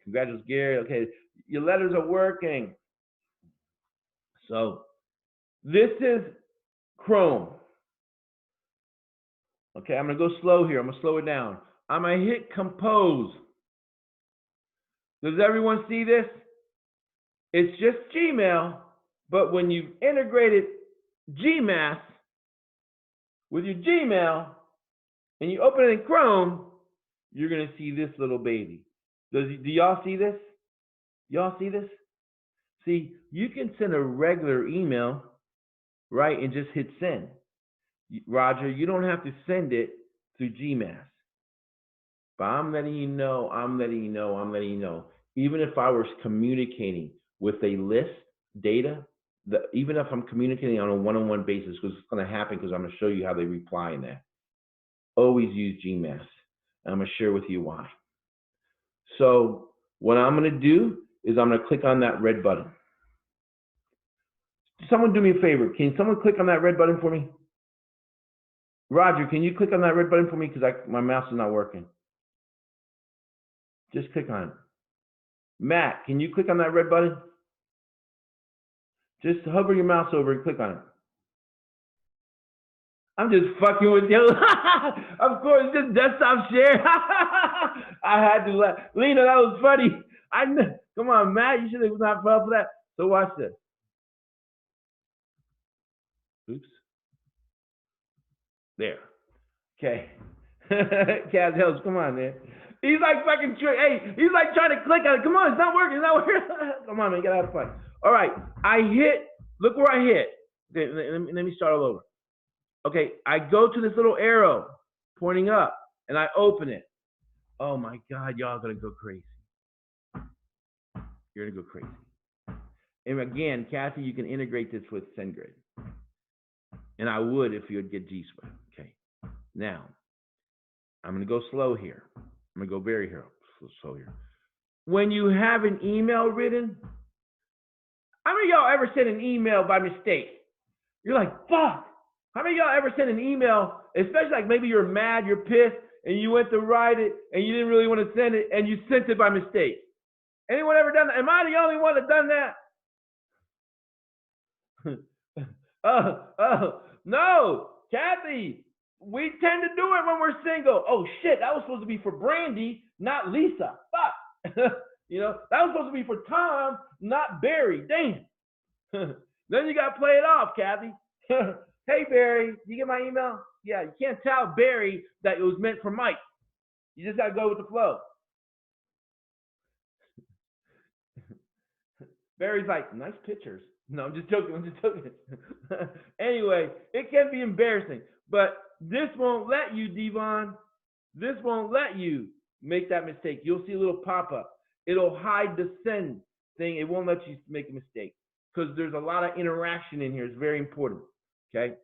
B: congratulations, Gary. Okay, your letters are working. So this is Chrome. Okay, I'm gonna go slow here. I'm gonna slow it down. I'm gonna hit compose. Does everyone see this? It's just Gmail, but when you've integrated Gmail with your Gmail and you open it in Chrome, you're going to see this little baby. Do y'all see this? Y'all see this? See, you can send a regular email, right, and just hit send. Roger, you don't have to send it through Gmail. But I'm letting you know, I'm letting you know, I'm letting you know. Even if I was communicating with a list, data, even if I'm communicating on a one-on-one basis, because it's going to happen, because I'm going to show you how they reply in that. Always use Gmail. I'm going to share with you why. So what I'm going to do is I'm going to click on that red button. Someone do me a favor. Can someone click on that red button for me? Roger, can you click on that red button for me? Because my mouse is not working. Just click on it. Matt, can you click on that red button? Just hover your mouse over and click on it. I'm just fucking with you. Of course, just desktop share. I had to laugh. Lena, that was funny. Come on, Matt, you should have not fell for that. So watch this. Oops. There. Okay. Kaz Hells, come on, man. He's like fucking, hey, he's like trying to click on it. Come on, it's not working, it's not working. Come on, man, get out of the fight. All right, I hit, look where I hit. Okay, let me start all over. Okay, I go to this little arrow pointing up, and I open it. Oh my God, y'all are gonna go crazy. You're gonna go crazy. And again, Kathy, you can integrate this with SendGrid. And I would if you would get G Suite. Okay, now, I'm gonna go slow here. I'm gonna go very slow here. When you have an email written, how many of y'all ever sent an email by mistake? You're like, fuck. How many of y'all ever sent an email, especially like maybe you're mad, you're pissed, and you went to write it, and you didn't really want to send it, and you sent it by mistake? Anyone ever done that? Am I the only one that done that? No, Kathy. We tend to do it when we're single. Oh shit, that was supposed to be for Brandy, not Lisa. Fuck. You know, that was supposed to be for Tom, not Barry. Damn. Then you got to play it off, Kathy. Hey Barry, you get my email? Yeah, you can't tell Barry that it was meant for Mike. You just got to go with the flow. Barry's like, nice pictures. No, I'm just joking. Anyway, it can be embarrassing, but this won't let you, Devon. This won't let you make that mistake. You'll see a little pop-up. It'll hide the send thing. It won't let you make a mistake because there's a lot of interaction in here. It's very important, okay?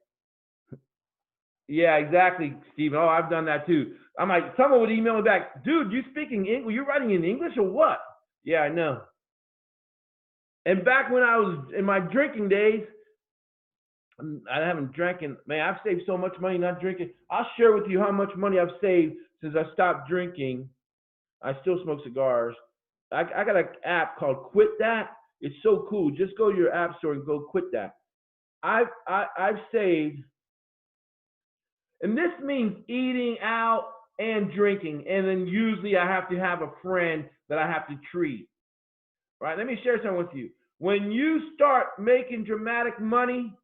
B: Yeah, exactly, Stephen. Oh, I've done that too. I'm like, someone would email me back, dude, you speaking English? You're writing in English or what? Yeah, I know. And back when I was in my drinking days, I haven't drank in, man, I've saved so much money not drinking. I'll share with you how much money I've saved since I stopped drinking. I still smoke cigars. I got an app called Quit That. It's so cool. Just go to your app store and go Quit That. I've saved, and this means eating out and drinking. And then usually I have to have a friend that I have to treat. Right? Let me share something with you. When you start making dramatic money,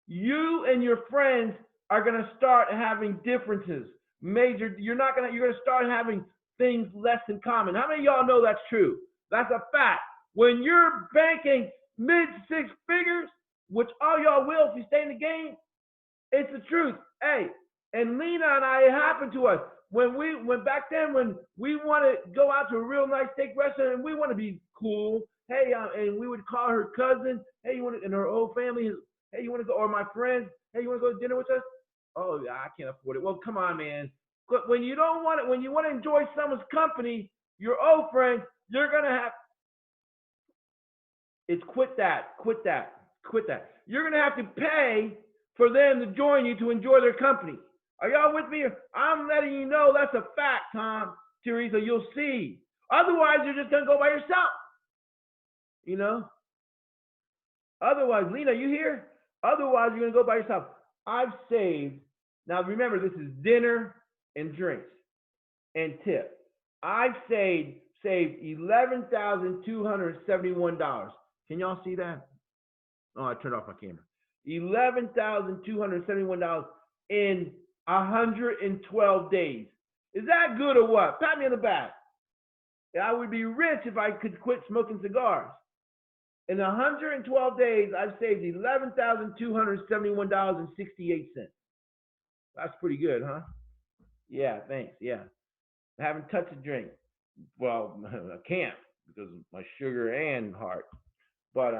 B: you and your friends are going to start having differences. You're going to start having things less in common. How many of y'all know that's true? That's a fact. When you're banking mid-six figures, which all y'all will if you stay in the game, it's the truth. Hey, and Lena and I, it happened to us. When back then, when we want to go out to a real nice steak restaurant and we want to be cool, hey, and we would call her cousin, hey, you want to, and her whole family, hey, you want to go, or my friends, hey, you want to go to dinner with us? Oh, yeah, I can't afford it. Well, come on, man. But when you don't want it, when you want to enjoy someone's company, your old friend, you're gonna have. It's quit that. You're gonna have to pay for them to join you to enjoy their company. Are y'all with me? I'm letting you know that's a fact, Tom, Teresa. You'll see. Otherwise, you're just gonna go by yourself. You know. Otherwise, Lena, you here? Otherwise, you're gonna go by yourself. I've saved. Now remember, this is dinner and drinks and tip. I've saved $11,271. Can y'all see that? Oh, I turned off my camera. $11,271 in 112 days. Is that good or what? Pat me on the back. I would be rich if I could quit smoking cigars. In 112 days, I've saved $11,271.68. That's pretty good, huh? Yeah, thanks. Yeah. I haven't touched a drink. Well, I can't because of my sugar and heart. But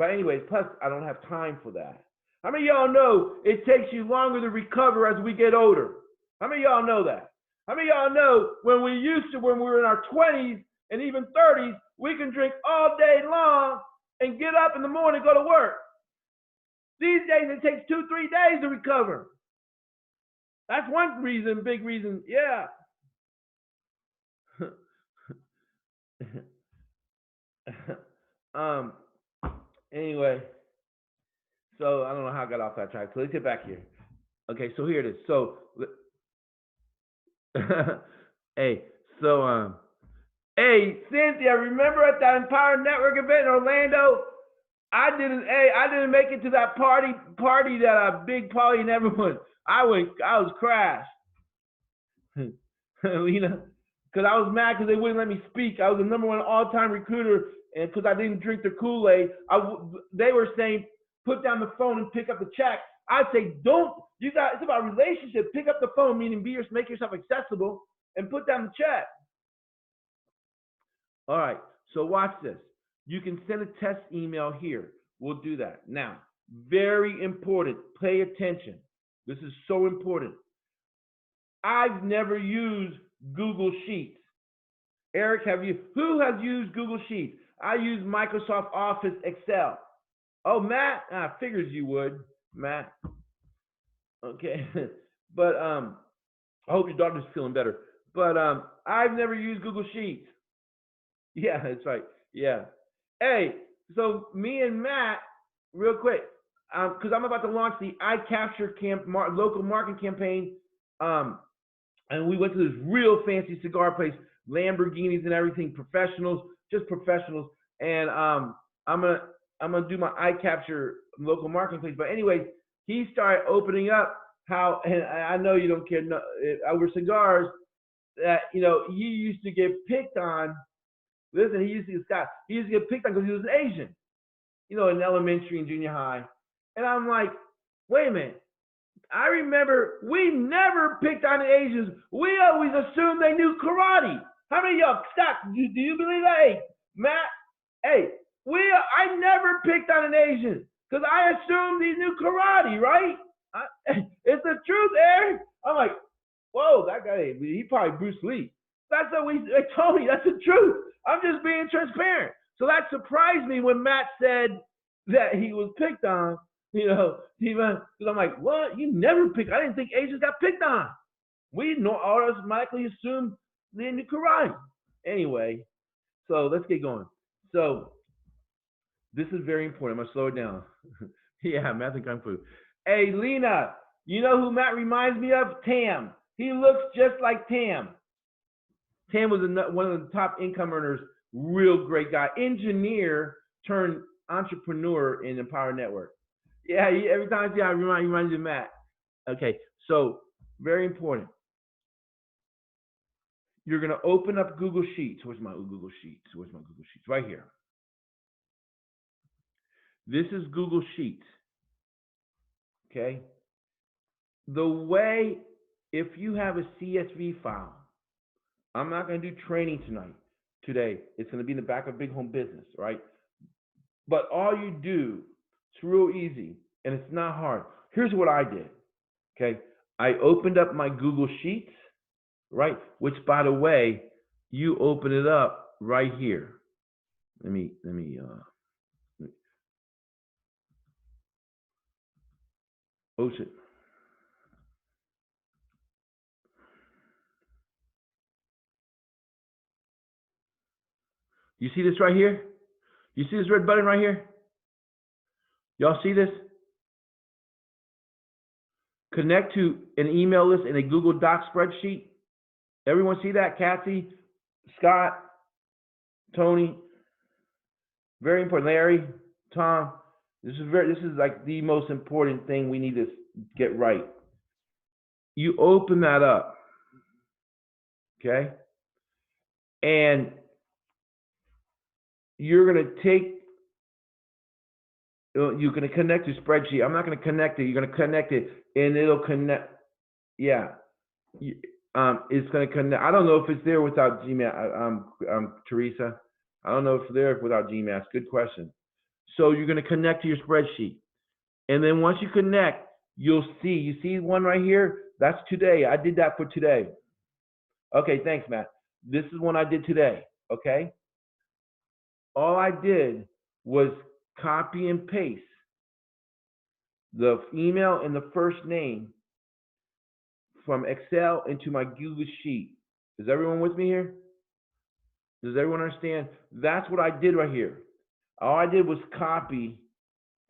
B: anyway, plus I don't have time for that. How many of y'all know it takes you longer to recover as we get older? How many of y'all know that? How many of y'all know when we were in our 20s and even 30s, we can drink all day long and get up in the morning and go to work? These days it takes 2-3 days to recover. That's one reason, big reason, yeah. Anyway, so I don't know how I got off that track. So let's get back here. Okay, so here it is. So hey, Cynthia, remember at that Empower Network event in Orlando? I didn't make it to that party that big party and everyone. I was crashed. You know, because I was mad because they wouldn't let me speak. I was the #1 all-time recruiter, and because I didn't drink the Kool Aid, they were saying put down the phone and pick up the check. I'd say don't. It's about relationship. Pick up the phone, meaning make yourself accessible, and put down the check. All right. So watch this. You can send a test email here. We'll do that now. Very important. Pay attention. This is so important. I've never used Google Sheets. Eric, who has used Google Sheets? I use Microsoft Office Excel. Oh, Matt, figures you would, Matt. Okay, but I hope your daughter's feeling better. But I've never used Google Sheets. Yeah, that's right. Yeah. Hey, so me and Matt, real quick, because I'm about to launch the iCapture local marketing campaign. And we went to this real fancy cigar place, Lamborghinis and everything, just professionals. And I'm gonna do my iCapture local marketing place. But anyways, he started opening up and I know you don't care over cigars that he used to get picked on. Listen, he used to get picked on because he was Asian, in elementary and junior high. And I'm like, wait a minute. I remember we never picked on the Asians. We always assumed they knew karate. How many of y'all, stop, do you believe that? Hey, Matt, hey, I never picked on an Asian because I assumed he knew karate, right? It's the truth, Eric. I'm like, whoa, that guy, he probably Bruce Lee. That's what they told me. That's the truth. I'm just being transparent. So that surprised me when Matt said that he was picked on. Because I'm like, what? You never picked? I didn't think Asians got picked on. We automatically assumed they knew karate. Anyway, so let's get going. So this is very important. I'm gonna slow it down. Yeah, math and kung fu. Hey, Lena, you know who Matt reminds me of? Tam. He looks just like Tam. Tam was one of the top income earners. Real great guy. Engineer turned entrepreneur in Empower Network. Yeah, every time I see I remind you of Matt. Okay, so very important. You're going to open up Google Sheets. Where's my Google Sheets? Right here. This is Google Sheets. Okay. The way, if you have a CSV file, I'm not going to do training today. It's going to be in the back of Big Home Business, right? But all you do, it's real easy, and it's not hard. Here's what I did, okay? I opened up my Google Sheets, right? Which, by the way, you open it up right here. Let me Ocean. You see this right here? You see this red button right here? Y'all see this? Connect to an email list in a Google Docs spreadsheet. Everyone see that? Kathy, Scott, Tony. Very important. Larry, Tom. This is like the most important thing we need to get right. You open that up, okay? And you're going to take You're going to connect your spreadsheet. I'm not going to connect it. You're going to connect it, and it'll connect. Yeah. It's going to connect. I don't know if it's there without Gmail. Teresa, I don't know if it's there without Gmail. Good question. So you're going to connect to your spreadsheet, and then once you connect, you'll see. You see one right here? That's today. I did that for today. Okay, thanks, Matt. This is one I did today. Okay. All I did was copy and paste the email and the first name from Excel into my Google Sheet. Is everyone with me here? Does everyone understand? That's what I did right here. All I did was copy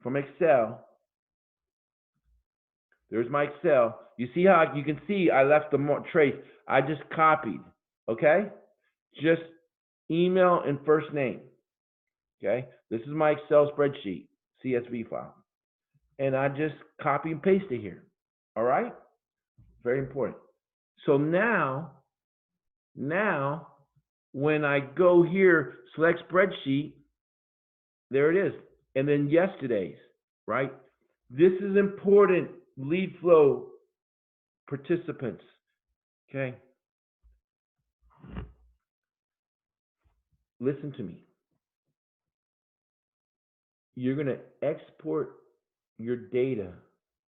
B: from Excel. There's my Excel. You see how you can see I left the trace. I just copied, okay? Just email and first name, okay? This is my Excel spreadsheet, CSV file. And I just copy and paste it here, all right? Very important. So now, when I go here, select spreadsheet, there it is. And then yesterday's, right? This is important, lead flow participants, okay? Listen to me. You're going to export your data,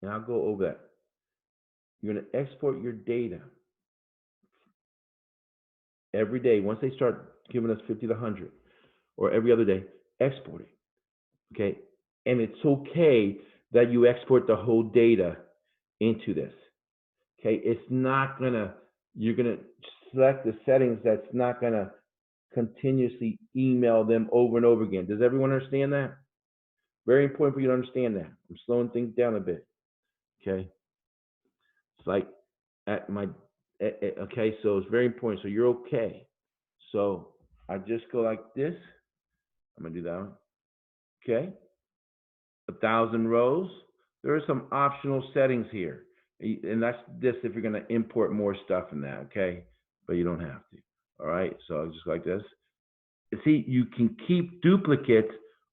B: and I'll go over that. You're going to export your data every day. Once they start giving us 50 to 100, or every other day, export it, okay? And it's okay that you export the whole data into this, okay? It's not going to, you're going to select the settings that's not going to continuously email them over and over again. Does everyone understand that? Very important for you to understand that. I'm slowing things down a bit, okay? It's like at my, okay, so it's very important. So you're okay. So I just go like this. I'm gonna do that one, okay? 1,000 rows. There are some optional settings here. And that's this if you're gonna import more stuff in that, okay? But you don't have to, all right? So I'll just like this. See, you can keep duplicates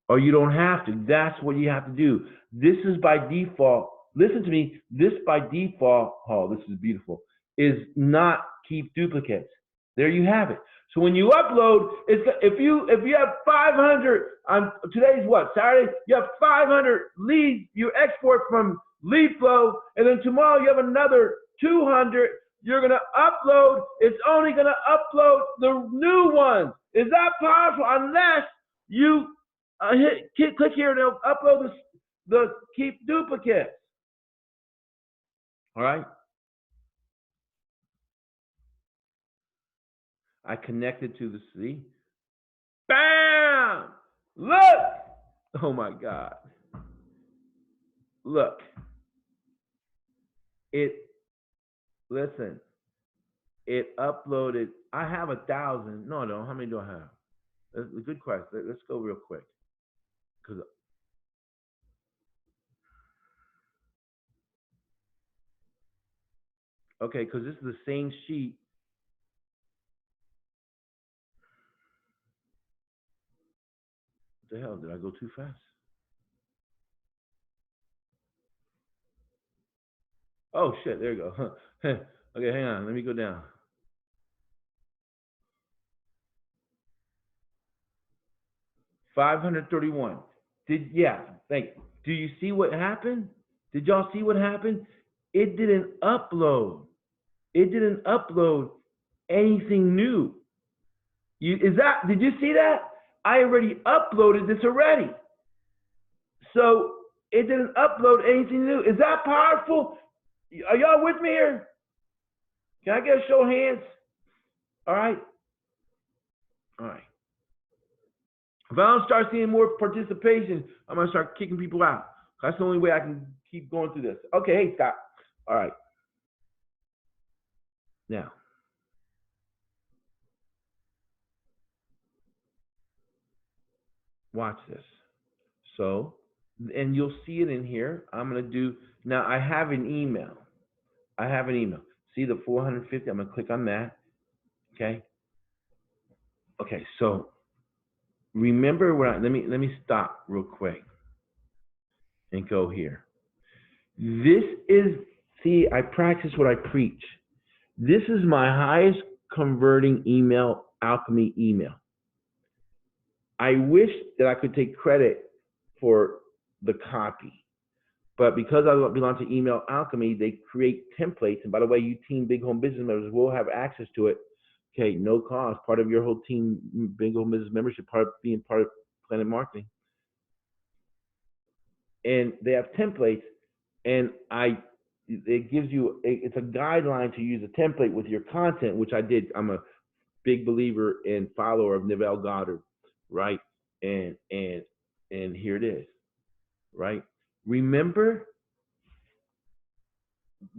B: or you don't have to. That's what you have to do. This is by default. Listen to me. This by default, oh, this is beautiful, is not keep duplicates. There you have it. So when you upload, if you have 500 on today's what, Saturday, you have 500 leads you export from lead flow, and then tomorrow you have another 200. You're going to upload. It's only going to upload the new ones. Is that possible? Unless you click here and it'll upload the keep duplicates. All right. I connected to the C. Bam! Look! Oh my God. Look. Listen. It uploaded. I have 1,000. No, how many do I have? That's a good question. Let's go real quick. Because this is the same sheet. What the hell? Did I go too fast? Oh shit! There you go. Okay, hang on. Let me go down. $531. Thank you. Do you see what happened? Did y'all see what happened? It didn't upload. It didn't upload anything new. Did you see that? I already uploaded this already. So it didn't upload anything new. Is that powerful? Are y'all with me here? Can I get a show of hands? All right. All right. If I don't start seeing more participation, I'm going to start kicking people out. That's the only way I can keep going through this. Okay, hey, stop. All right. Now, watch this. So, and you'll see it in here. I'm going to do, now I have an email. See the 450? I'm going to click on that. Okay. Okay, so remember let me stop real quick. and go here. This is, see, I practice what I preach. This is my highest converting email, alchemy email. I wish that I could take credit for the copy, but because I belong to Email Alchemy, they create templates. And by the way, you team Big Home Business members will have access to it. Okay, no cost, part of your whole team Big Home Business membership, part of being part of PlanNet Marketing. And they have templates, and it gives you it's a guideline to use a template with your content, which I did. I'm a big believer and follower of Neville Goddard, right? And here it is, right? Remember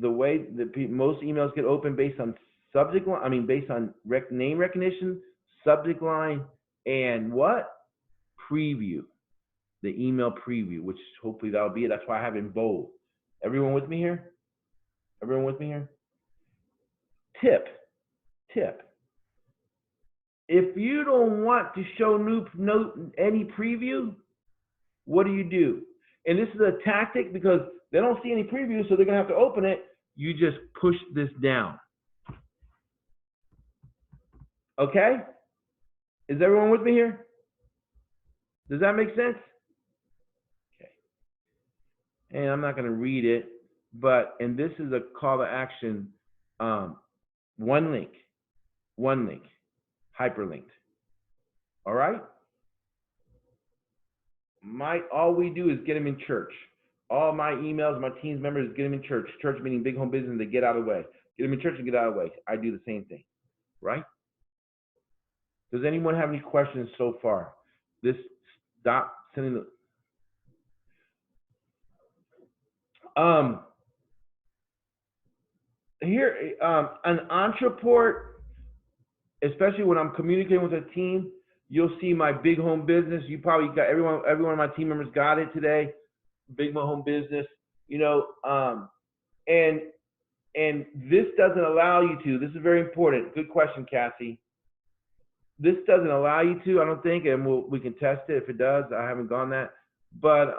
B: the way that most emails get opened based on subject line, I mean based on name recognition, subject line, and what? Preview. The email preview, which hopefully that'll be it. That's why I have it in bold. Everyone with me here? Everyone with me here? Tip. If you don't want to show any preview, what do? And this is a tactic because they don't see any preview, so they're gonna have to open it. You just push this down. Okay? Is everyone with me here? Does that make sense? Okay. And I'm not gonna read it, and this is a call to action. One link, hyperlinked. All right? All we do is get them in church. All my emails, my team's members, get them in church. Church meaning Big Home Business, they get out of the way. Get them in church and get out of the way. I do the same thing, right? Does anyone have any questions so far? Stop sending the, an entreport, especially when I'm communicating with a team, you'll see my Big Home Business. You probably got everyone of my team members got it today. Big Home Business, and this doesn't allow you to. This is very important. Good question, Cassie. This doesn't allow you to, I don't think, and we can test it if it does. I haven't gone that, but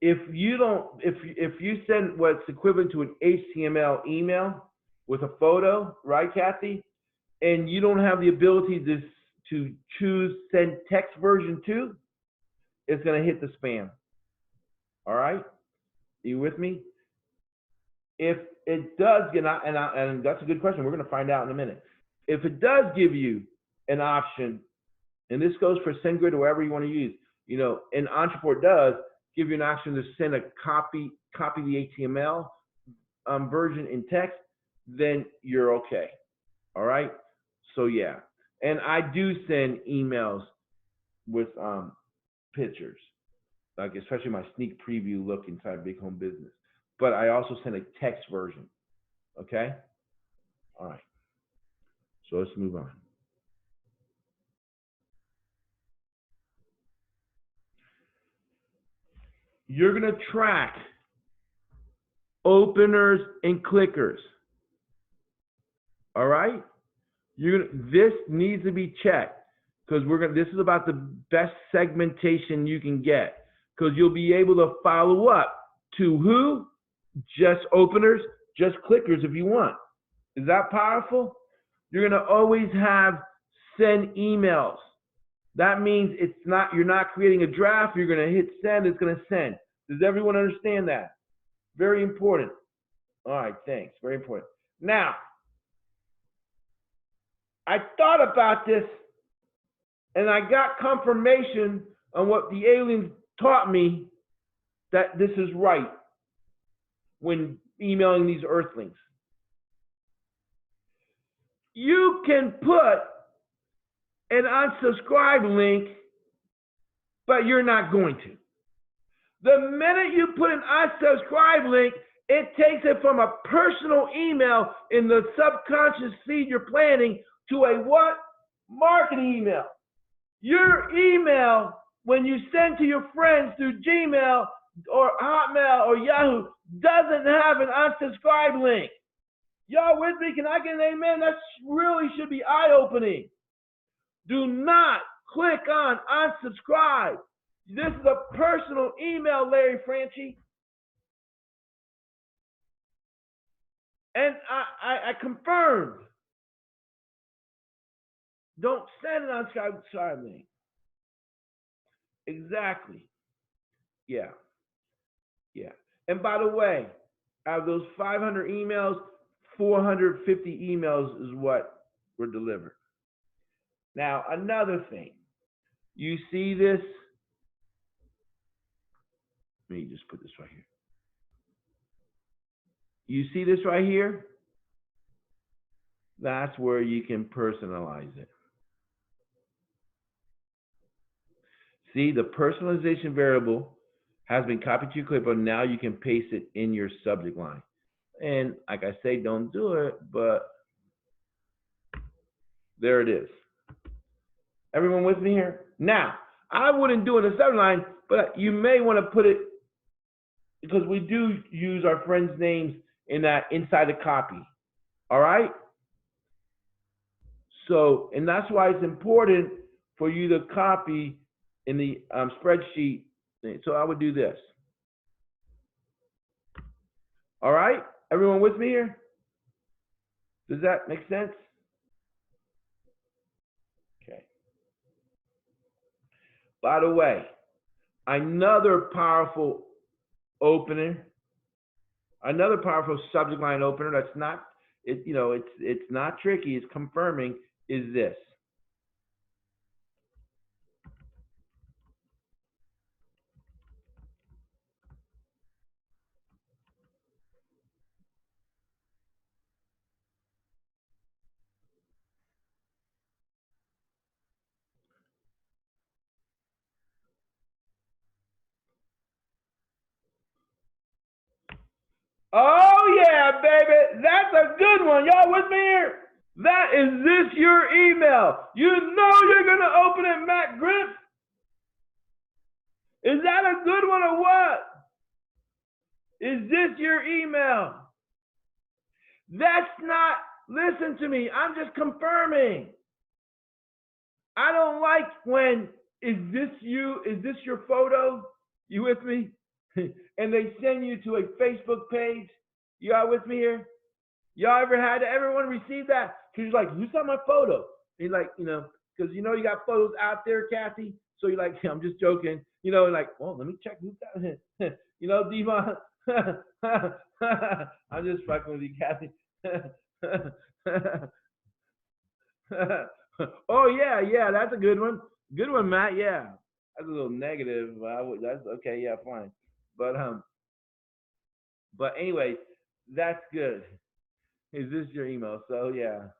B: if you send what's equivalent to an HTML email with a photo, right, Kathy, and you don't have the ability to choose send text version to, it's going to hit the spam. All right? Are you with me? If it does get, and that's a good question, we're going to find out in a minute. If it does give you an option, and this goes for SendGrid or whatever you want to use, and Entreport does give you an option to send a copy the HTML version in text, then you're okay. All right? So yeah, and I do send emails with pictures, like especially my sneak preview look inside Big Home Business. But I also send a text version. Okay? All right. So let's move on. You're going to track openers and clickers. All right? This needs to be checked because this is about the best segmentation you can get, because you'll be able to follow up to who? Just openers, just clickers if you want. Is that powerful? You're going to always have send emails. That means you're not creating a draft. You're going to hit send. It's going to send. Does everyone understand that? Very important. All right, thanks. Very important. Now, I thought about this, and I got confirmation on what the aliens taught me that this is right when emailing these earthlings. You can put an unsubscribe link, but you're not going to. The minute you put an unsubscribe link, it takes it from a personal email in the subconscious seed you're planting to a what? Marketing email. Your email, when you send to your friends through Gmail or Hotmail or Yahoo, doesn't have an unsubscribe link. Y'all with me? Can I get an amen? That really should be eye-opening. Do not click on unsubscribe. This is a personal email, Larry Franchi. And I confirmed. Don't send it on Skylink. Exactly. Yeah. Yeah. And by the way, out of those 500 emails, 450 emails is what were delivered. Now, another thing. You see this? Let me just put this right here. You see this right here? That's where you can personalize it. See, the personalization variable has been copied to your clipboard. Now you can paste it in your subject line. And like I say, don't do it, but there it is. Everyone with me here? Now, I wouldn't do it in the subject line, but you may want to put it, because we do use our friends' names in that inside the copy. All right? So, and that's why it's important for you to copy in the spreadsheet. So I would do this. All right? Everyone with me here? Does that make sense? Okay. By the way, another powerful opener, another powerful subject line opener that's not, it's not tricky, it's confirming, is this. Oh yeah, baby, that's a good one. Y'all with me here? That is this your email? You know you're gonna open it, Matt Griff. Is that a good one or what? Is this your email? That's not, listen to me, I'm just confirming. I don't like when, is this you? Is this your photo? You with me? And they send you to a Facebook page. Y'all with me here? Y'all ever had everyone receive that? Because you're like, who's on my photo? And you're like, because you got photos out there, Kathy. So you're like, I'm just joking. Like, well, let me check who's that. Devon. I'm just fucking with you, Kathy. Oh yeah, that's a good one. Good one, Matt. Yeah, that's a little negative. That's okay. Yeah, fine. But anyway, that's good. Is this your email? So yeah.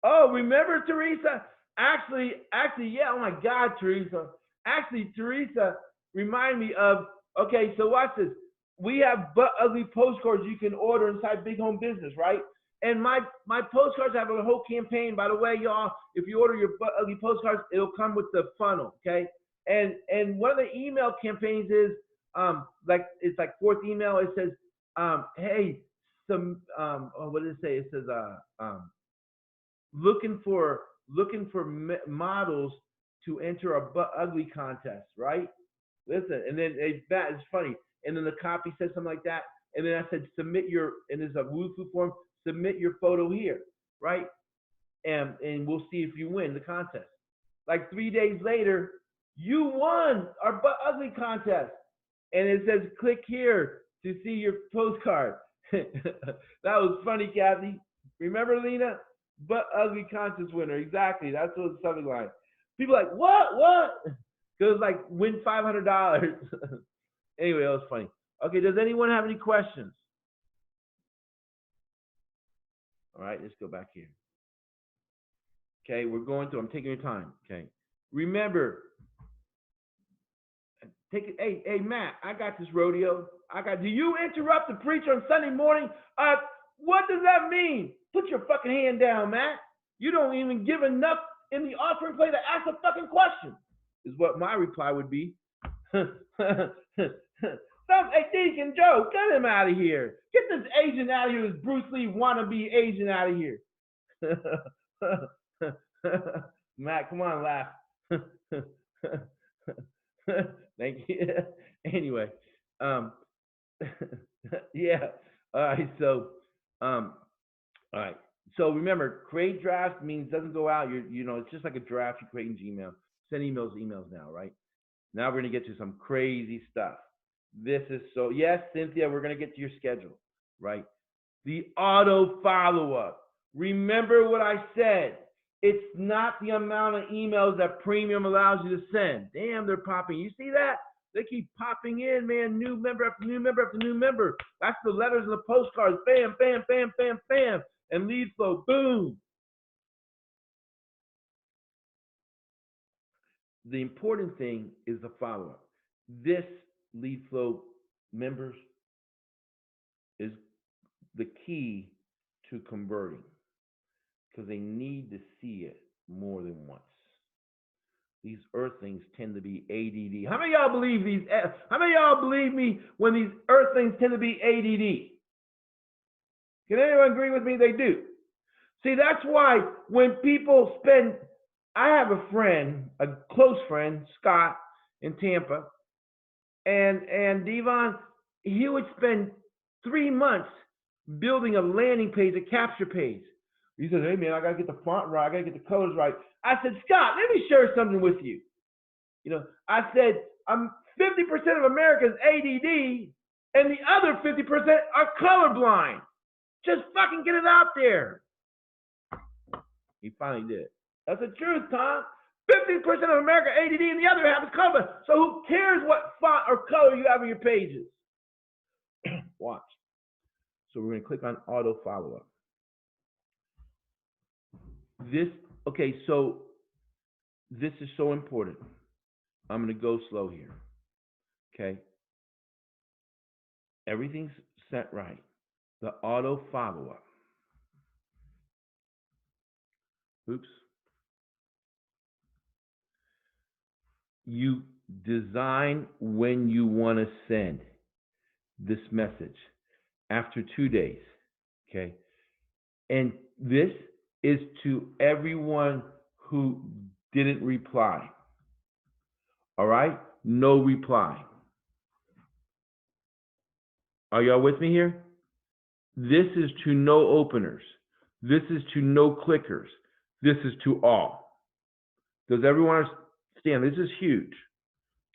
B: Oh, remember Teresa? Actually, yeah. Oh my God, Teresa. Actually, Teresa, remind me of. Okay, so watch this. We have Butt Ugly postcards you can order inside Big Home Business, right? And my postcards have a whole campaign. By the way, y'all, if you order your Butt Ugly postcards, it'll come with the funnel, okay? And one of the email campaigns is it's like fourth email. It says, hey, what does it say? It says looking for models to enter a Butt Ugly contest, right? Listen, and then it's funny. And then the copy says something like that. And then I said, submit your, and there's a Woohoo form, submit your photo here, right? And we'll see if you win the contest. Like 3 days later, you won our Butt Ugly contest. And it says, click here to see your postcard. That was funny, Kathy. Remember, Lena? Butt Ugly contest winner. Exactly. That's what it's something like. People are like, what? Because like, win $500. Anyway, that was funny. Okay, does anyone have any questions? All right, let's go back here. Okay, we're going through, I'm taking your time. Okay, remember, take it. Hey, Matt, I got this rodeo. Do you interrupt the preacher on Sunday morning? What does that mean? Put your fucking hand down, Matt. You don't even give enough in the offering plate to ask a fucking question, is what my reply would be. Hey, Deacon Joe, get him out of here. Get this agent out of here, this Bruce Lee wannabe agent out of here. Matt, come on, laugh. Thank you. Anyway, um, yeah. All right. So, um, all right. So remember, create draft means doesn't go out. It's just like a draft you create in Gmail. Send emails now, right? Now we're gonna get to some crazy stuff. This is so. Yes, Cynthia, we're gonna get to your schedule, right? The auto follow up. Remember what I said. It's not the amount of emails that premium allows you to send. Damn, they're popping. You see that? They keep popping in, man. New member after new member after new member. That's the letters and the postcards. Bam, bam, bam, bam, bam. And lead flow. Boom. The important thing is the follow up. This lead flow members is the key to converting because they need to see it more than once. These earthlings tend to be ADD. How many of y'all believe these? How many of y'all believe me when these earthlings tend to be ADD? Can anyone agree with me? They do. See, that's why when people spend, I have a friend, a close friend, Scott, in Tampa, and Devon, he would spend 3 months building a landing page, a capture page. He said, hey man, I gotta get the font right, I gotta get the colors right. I said, Scott, let me share something with you. I said, I'm 50% of America's ADD, and the other 50% are colorblind. Just fucking get it out there. He finally did. That's the truth, Tom. 50% of America ADD, and the other half is colorblind. So who cares what font or color you have in your pages? Watch. So we're going to click on auto follow-up. So this is so important. I'm going to go slow here. Okay. Everything's set right. The auto follow-up. Oops. You design when you want to send this message after 2 days. Okay. And this is to everyone who didn't reply. All right? No reply. Are y'all with me here? This is to no openers. This is to no clickers. This is to all. Does everyone understand? This is huge.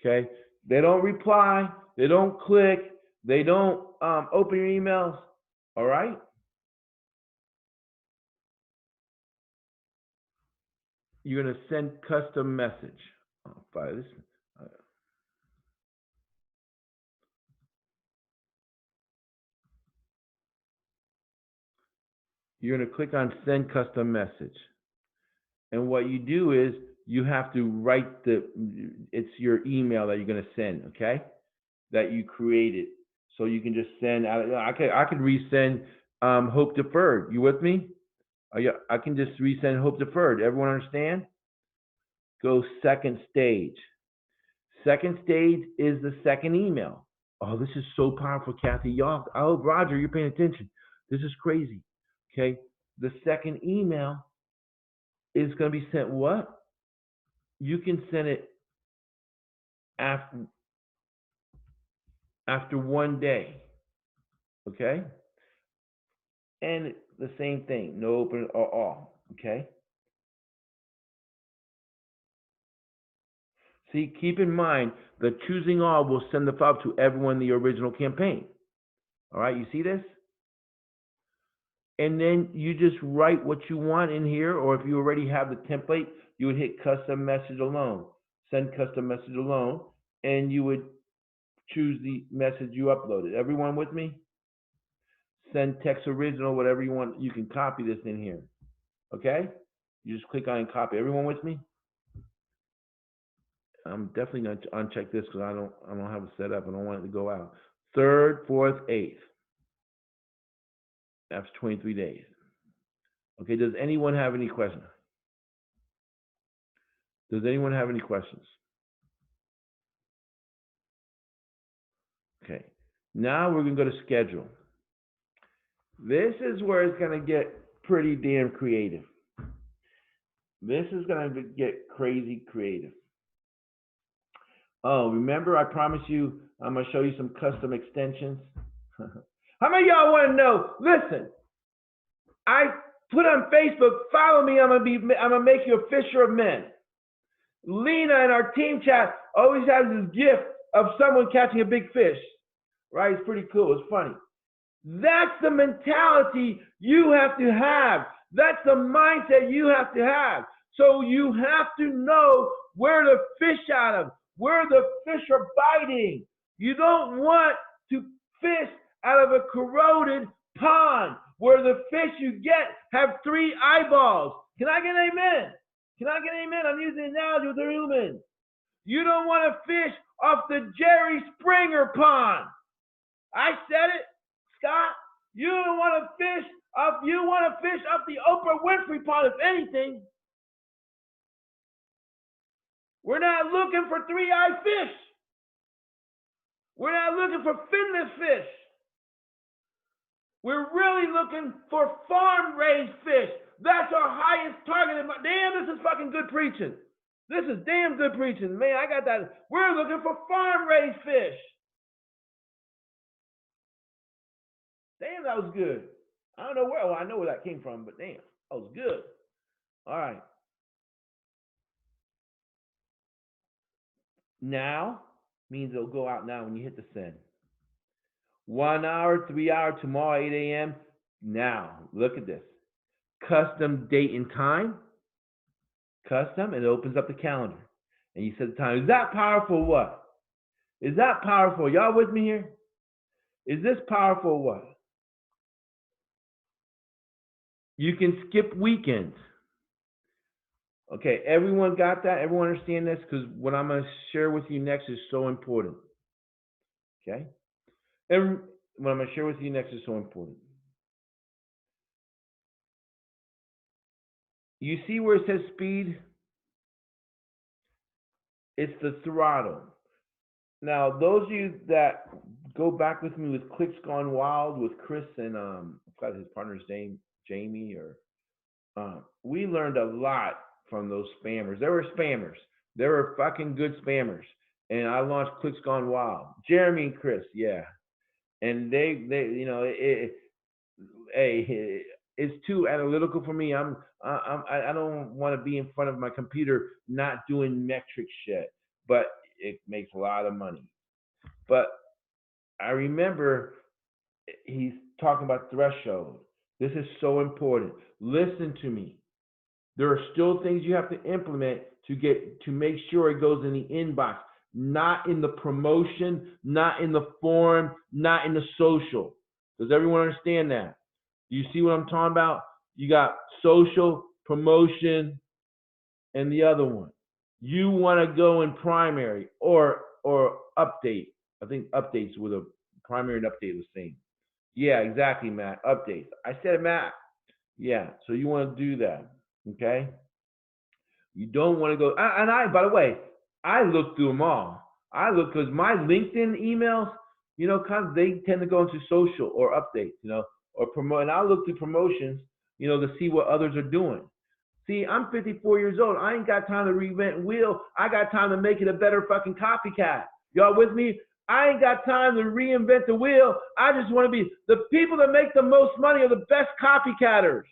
B: Okay? They don't reply. They don't click. They don't open your emails. All right? You're going to send custom message. I'll fire this. You're going to click on send custom message. And what you do is you have to write it's your email that you're going to send, okay? That you created. So you can just send out. I could resend hope deferred. You with me? I can just resend hope deferred. Everyone understand? Go second stage. Second stage is the second email. Oh, this is so powerful, Kathy. Y'all, I hope, Roger, you're paying attention. This is crazy. Okay. The second email is going to be sent what? You can send it after 1 day. Okay. And the same thing, no open or all. Okay. See, keep in mind that choosing all will send the file to everyone in the original campaign. All right, you see this? And then you just write what you want in here, or if you already have the template, you would hit custom message alone, send custom message alone, and you would choose the message you uploaded. Everyone with me? Send text original, whatever you want. You can copy this in here. Okay? You just click on and copy. Everyone with me? I'm definitely going to uncheck this because I don't have it set up. I don't want it to go out. 3rd, 4th, 8th. After 23 days. Okay, does anyone have any questions? Does anyone have any questions? Okay, now we're going to go to schedule. This is where it's going to get pretty damn creative. This is going to get crazy creative. Oh, remember I promised you I'm gonna show you some custom extensions. How many of y'all want to know? Listen, I put on Facebook, follow me. I'm gonna make you a fisher of men. Lena in our team chat always has this gift of someone catching a big fish. Right? It's pretty cool. It's funny. That's the mentality you have to have. That's the mindset you have to have. So you have to know where to fish out of, where the fish are biting. You don't want to fish out of a corroded pond where the fish you get have 3 eyeballs. Can I get an amen? Can I get an amen? I'm using an analogy with the humans. You don't want to fish off the Jerry Springer pond. I said it, Scott. You don't want to fish up. You want to fish up the Oprah Winfrey pond, if anything. We're not looking for 3-eyed fish. We're not looking for finless fish. We're really looking for farm-raised fish. That's our highest target. Damn, this is fucking good preaching. This is damn good preaching. Man, I got that. We're looking for farm-raised fish. Damn, that was good. I don't know where. Well, I know where that came from, but damn, that was good. All right. Now means it'll go out now when you hit the send. 1 hour, 3 hour, tomorrow, 8 a.m. Now, look at this. Custom date and time. Custom, and it opens up the calendar. And you set the time. Is that powerful or what? Is that powerful? Y'all with me here? Is this powerful or what? You can skip weekends. Okay, everyone got that? Everyone understand this? Because what I'm going to share with you next is so important. Okay? And what I'm going to share with you next is so important. You see where it says speed? It's the throttle. Now, those of you that go back with me with Clicks Gone Wild with Chris and I forgot his partner's name, Jamie, or we learned a lot from those spammers. There were spammers. There were fucking good spammers. And I launched Clicks Gone Wild. Jeremy and Chris, yeah. And they you know, it's too analytical for me. I don't want to be in front of my computer not doing metric shit, but it makes a lot of money. But I remember he's talking about threshold. This is so important. Listen to me. There are still things you have to implement to make sure it goes in the inbox, not in the promotion, not in the forum, not in the social. Does everyone understand that? Do you see what I'm talking about? You got social, promotion, and the other one. You want to go in primary or update. I think updates with a primary and update are the same. Yeah, exactly, Matt. Updates. I said Matt. Yeah, so you want to do that, okay? You don't want to go, and by the way, I look through them all. I look because my LinkedIn emails, you know, they tend to go into social or updates, you know, or promote. And I look through promotions, you know, to see what others are doing. See, I'm 54 years old. I ain't got time to reinvent wheel. I got time to make it a better fucking copycat. Y'all with me? I ain't got time to reinvent the wheel. I just want to be the people that make the most money are the best copycatters.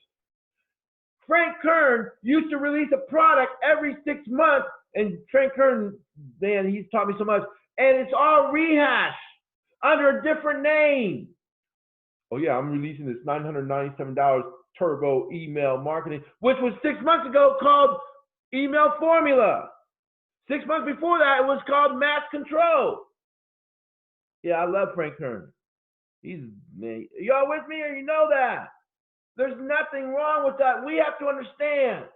B: Frank Kern used to release a product every 6 months, and Frank Kern, man, he's taught me so much, and it's all rehash under a different name. Oh yeah, I'm releasing this $997 turbo email marketing, which was 6 months ago called Email Formula. 6 months before that, it was called Mass Control. Yeah, I love Frank Kern. Man, y'all with me, or you know that? There's nothing wrong with that. We have to understand.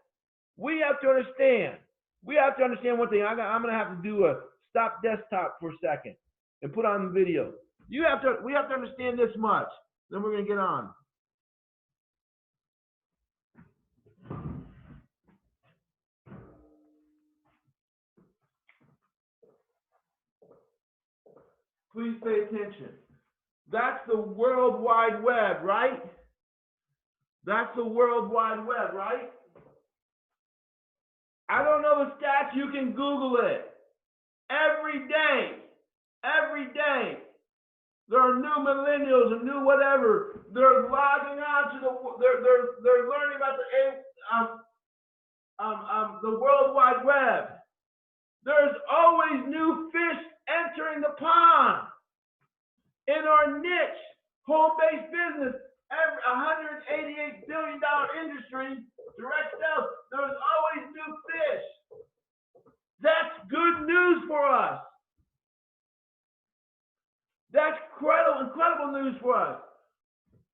B: We have to understand one thing. I'm going to have to do a stop desktop for a second and put on the video. We have to understand this much. Then we're going to get on. Please pay attention. That's the World Wide Web, right? That's the World Wide Web, right? I don't know the stats. You can Google it. every day. There are new millennials and new whatever. They're logging on to they're learning about the World Wide Web. There's always new fish entering the pond. In our niche, home-based business, every $188 billion industry, direct sales, there's always new fish. That's good news for us. That's incredible news for us.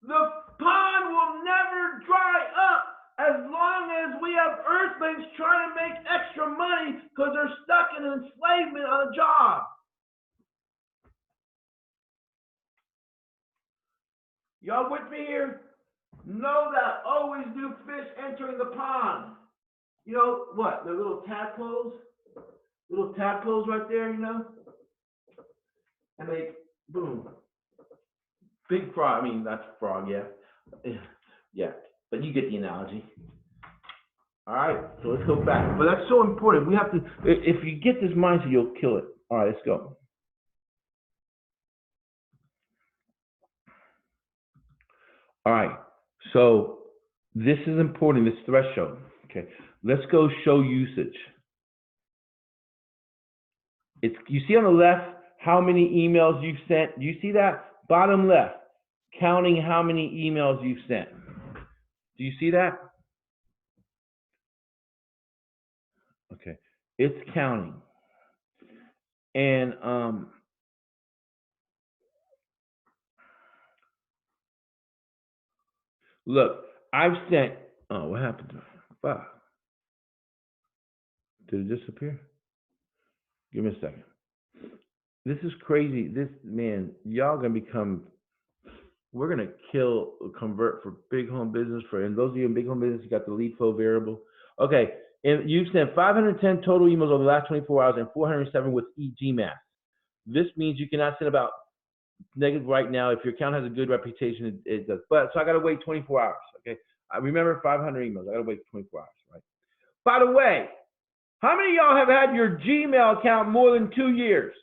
B: The pond will never dry up as long as we have earthlings trying to make extra money because they're stuck in enslavement on a job. Y'all with me here? Know that always new fish entering the pond. You know what? The little tadpoles right there, you know? And they, boom. Big frog, I mean, that's frog, yeah. Yeah, but you get the analogy. All right, so let's go back. But that's so important. We have to, if you get this mindset, you'll kill it. All right, let's go. All right, so this is important, this threshold. Okay, let's go show usage. You see on the left how many emails you've sent? Do you see that? Bottom left, counting how many emails you've sent. Do you see that? Okay, it's counting. And look, I've sent, oh, what happened to it? Wow. Did it disappear? Give me a second. This is crazy. This, man, y'all gonna become, we're gonna convert for big home business. And those of you in big home business, you got the lead flow variable. Okay, and you've sent 510 total emails over the last 24 hours and 407 with eGmail. This means you cannot send about negative right now. If your account has a good reputation, it does. But so I gotta wait 24 hours. Okay, I remember 500 emails. I gotta wait 24 hours, right? By the way, how many of y'all have had your Gmail account more than 2 years?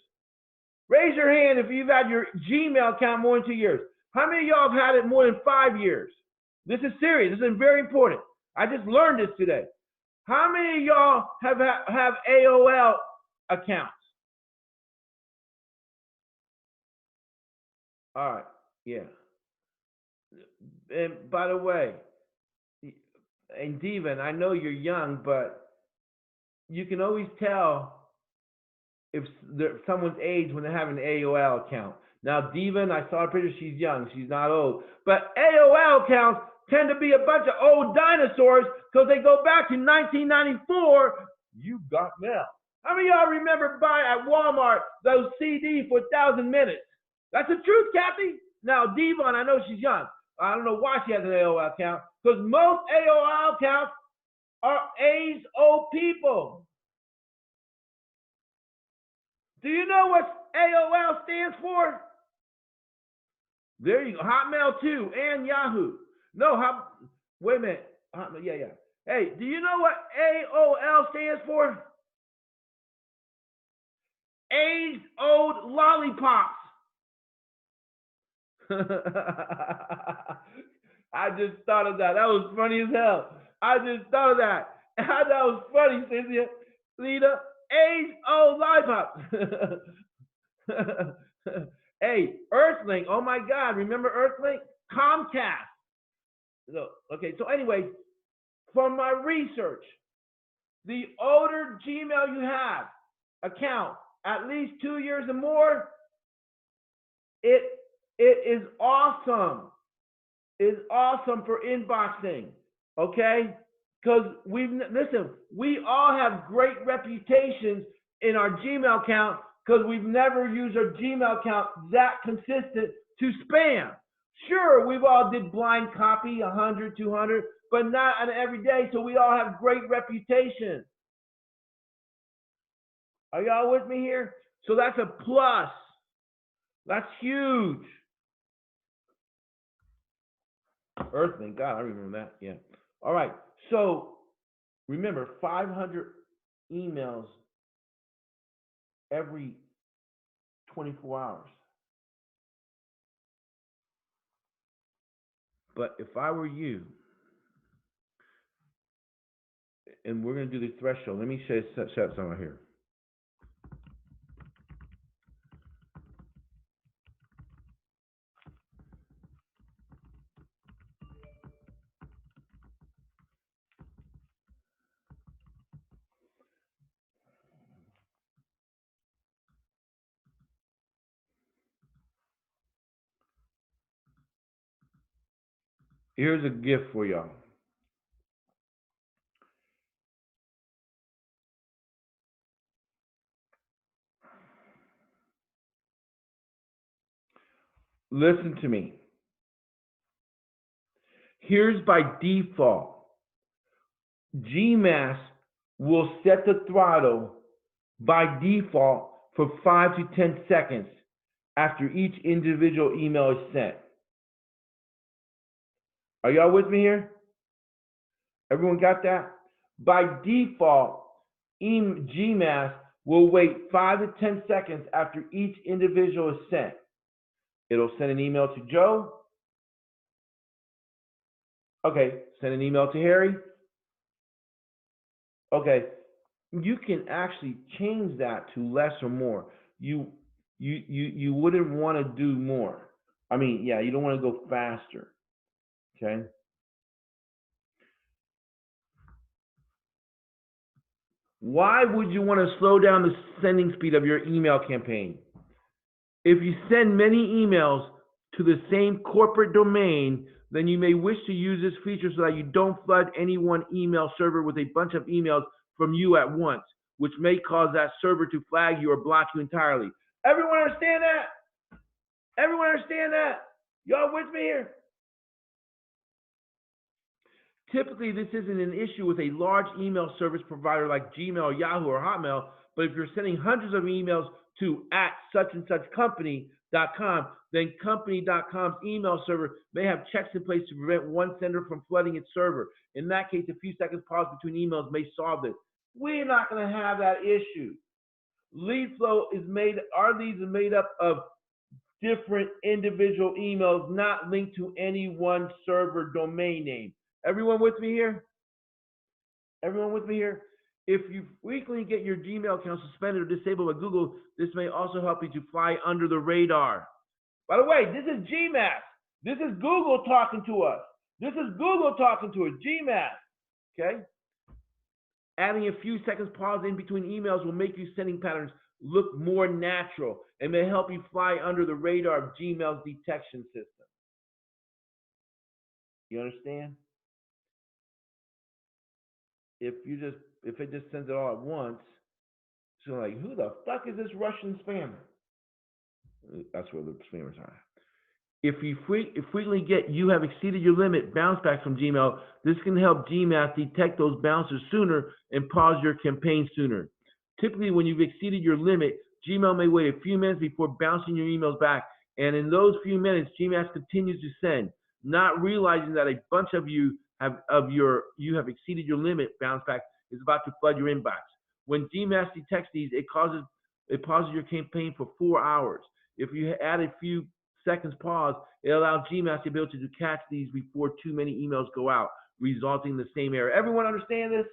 B: Raise your hand if you've had your Gmail account more than 2 years. How many of y'all have had it more than 5 years? This is serious. This is very important. I just learned this today. How many of y'all have AOL accounts? All right, yeah. And by the way, and Devin, I know you're young, but you can always tell if someone's age when they have an AOL account. Now, Devin, I saw a picture, she's young, she's not old. But AOL accounts tend to be a bunch of old dinosaurs because they go back to 1994. You got mail. How many of y'all remember buying at Walmart those CDs for 1,000 minutes? That's the truth, Kathy. Now, Devon, I know she's young. I don't know why she has an AOL account, because most AOL accounts are aged old people. Do you know what AOL stands for? There you go. Hotmail too, and Yahoo. No, wait a minute. Yeah. Hey, do you know what AOL stands for? Aged old lollipops. I just thought of that. That was funny as hell. I just thought of that. That was funny, Cynthia. Lita, aged old lollipop. Hey, Earthlink. Oh my God. Remember Earthlink? Comcast. So, okay, so anyway, from my research, the older Gmail you have, account, at least 2 years or more, it is awesome. It's awesome for inboxing, okay? Because listen, we all have great reputations in our Gmail account because we've never used our Gmail account that consistent to spam. Sure, we've all did blind copy, 100, 200, but not on every day, so we all have great reputation. Are y'all with me here? So that's a plus. That's huge. Earthling, God, I remember that. Yeah. All right. So remember, 500 emails every 24 hours. But if I were you, and we're going to do the threshold, let me set something right here. Here's a gift for y'all. Listen to me. Here's by default. GMass will set the throttle by default for 5 to 10 seconds after each individual email is sent. Are y'all with me here? Everyone got that? By default, GMass will wait 5 to 10 seconds after each individual is sent. It'll send an email to Joe. Okay, send an email to Harry. Okay, you can actually change that to less or more. You wouldn't want to do more. I mean, yeah, you don't want to go faster. Okay. Why would you want to slow down the sending speed of your email campaign? If you send many emails to the same corporate domain, then you may wish to use this feature so that you don't flood any one email server with a bunch of emails from you at once, which may cause that server to flag you or block you entirely. Everyone understand that? Everyone understand that? Y'all with me here? Typically, this isn't an issue with a large email service provider like Gmail, Yahoo, or Hotmail, but if you're sending hundreds of emails to @such-and-such-company.com, then company.com's email server may have checks in place to prevent one sender from flooding its server. In that case, a few seconds pause between emails may solve this. We're not going to have that issue. Lead flow is made, our leads are made up of different individual emails not linked to any one server domain name. Everyone with me here? Everyone with me here? If you frequently get your Gmail account suspended or disabled by Google, this may also help you to fly under the radar. By the way, this is GMass. This is Google talking to us. This is Google talking to us, GMass. Okay? Adding a few seconds pause in between emails will make your sending patterns look more natural and may help you fly under the radar of Gmail's detection system. You understand? If it just sends it all at once, so like, who the fuck is this Russian spammer? That's where the spammers are. If you frequently get "you have exceeded your limit" bounce back from Gmail, this can help GMass detect those bouncers sooner and pause your campaign sooner. Typically, when you've exceeded your limit, Gmail may wait a few minutes before bouncing your emails back, and in those few minutes, GMass continues to send, not realizing that a bunch of you have exceeded your limit bounce back is about to flood your inbox. When GMass detects these, it pauses your campaign for 4 hours. If you add a few seconds pause, it allows GMass the ability to catch these before too many emails go out, resulting in the same error. Everyone understand this?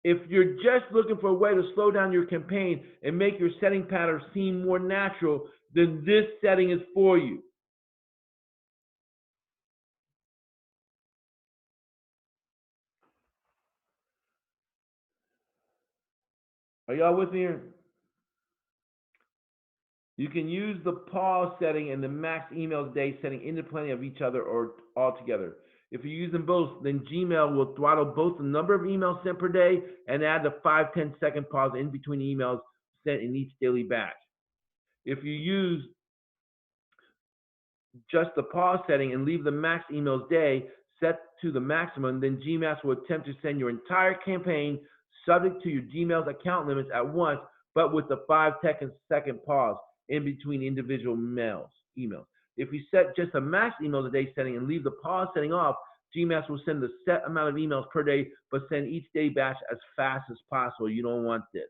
B: If you're just looking for a way to slow down your campaign and make your setting pattern seem more natural, then this setting is for you. Are y'all with me here? You can use the pause setting and the max emails a day setting independently of each other or all together. If you use them both, then Gmail will throttle both the number of emails sent per day and add the 5-10 second pause in between emails sent in each daily batch. If you use just the pause setting and leave the max emails day set to the maximum, then Gmail will attempt to send your entire campaign subject to your Gmail's account limits at once, but with the 5-second pause in between individual emails. If you set just a max emails a day setting and leave the pause setting off, Gmail will send the set amount of emails per day, but send each day batch as fast as possible. You don't want this.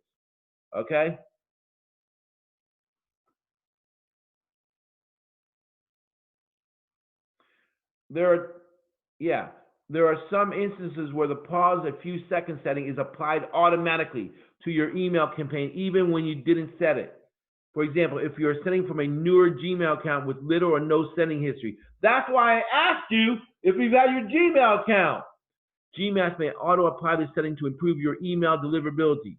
B: Okay? There are, yeah, there are some instances where the pause a few seconds setting is applied automatically to your email campaign, even when you didn't set it. For example, if you're sending from a newer Gmail account with little or no sending history. That's why I asked you if you've had your Gmail account. Gmail may auto apply this setting to improve your email deliverability.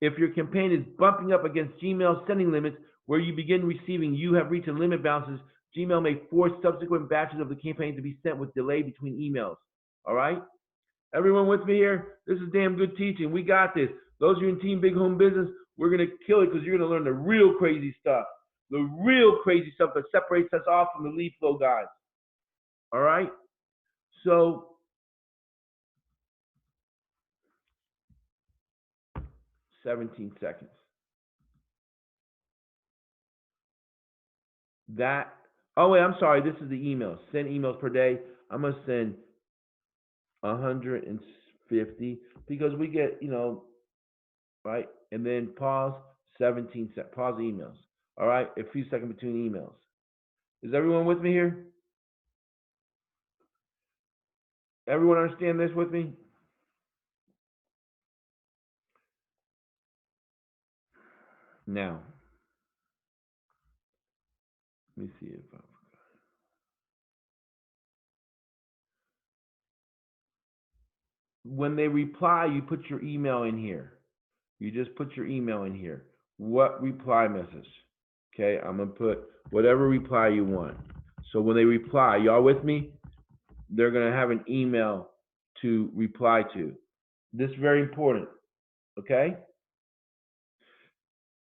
B: If your campaign is bumping up against Gmail sending limits where you begin receiving you have reached a limit balances, Gmail may force subsequent batches of the campaign to be sent with delay between emails. All right? Everyone with me here? This is damn good teaching. We got this. Those of you in Team Big Home Business, we're going to kill it because you're going to learn the real crazy stuff. The real crazy stuff that separates us off from the lead flow guys. All right? So, 17 seconds. That, oh wait, I'm sorry, this is the emails. Send emails per day. I'm going to send 150 because we get, right? And then pause, 17 seconds. Pause the emails. All right? A few seconds between emails. Is everyone with me here? Everyone understand this with me? Now, let me see if when they reply, you put your email in here. You just put your email in here. What reply message? Okay, I'm going to put whatever reply you want. So when they reply, y'all with me? They're going to have an email to reply to. This is very important, okay?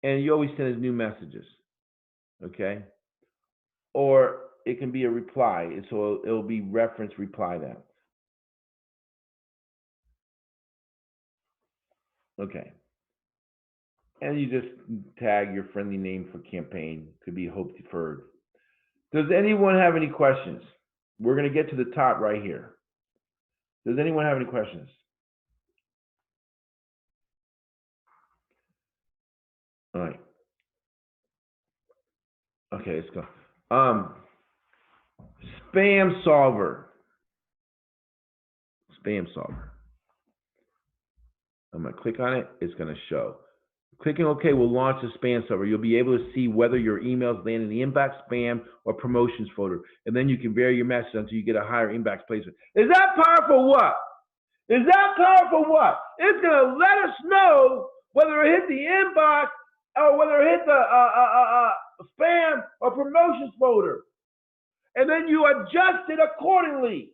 B: And you always send us new messages, okay? Or it can be a reply, so it'll be reference reply that. Okay. And you just tag your friendly name for campaign. Could be hope deferred. Does anyone have any questions? We're going to get to the top right here. Does anyone have any questions? All right. Okay, let's go. Spam solver. Spam solver. I'm going to click on it. It's going to show. Clicking OK will launch the spam server. You'll be able to see whether your emails land in the inbox, spam, or promotions folder. And then you can vary your message until you get a higher inbox placement. Is that powerful what? Is that powerful what? It's going to let us know whether it hit the inbox or whether it hit the spam or promotions folder. And then you adjust it accordingly.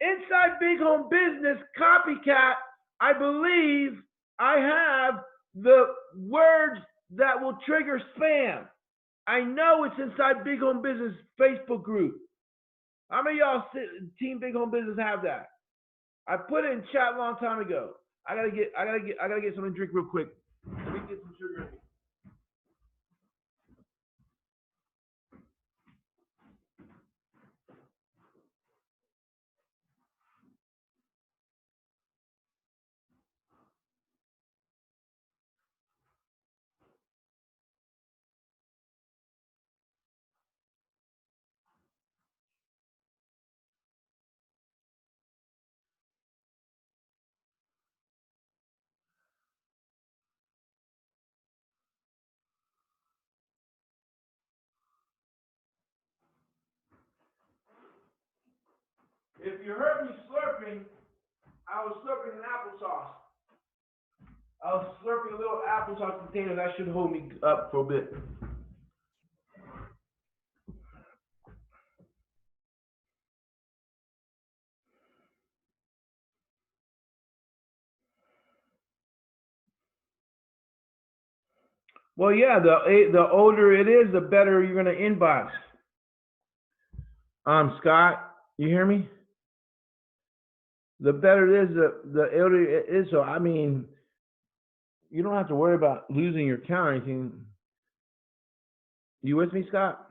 B: Inside Big Home Business Copycat, I believe I have the words that will trigger spam. I know it's inside Big Home Business Facebook group. How many of y'all Team Big Home Business have that? I put it in chat a long time ago. I gotta get something to drink real quick. Let me get some sugar in me. If you heard me slurping, I was slurping an applesauce. I was slurping a little applesauce container. That should hold me up for a bit. Well, yeah, the older it is, the better you're gonna inbox. Scott, you hear me? The better it is, the older it is. So I mean, you don't have to worry about losing your account or anything. You with me, Scott?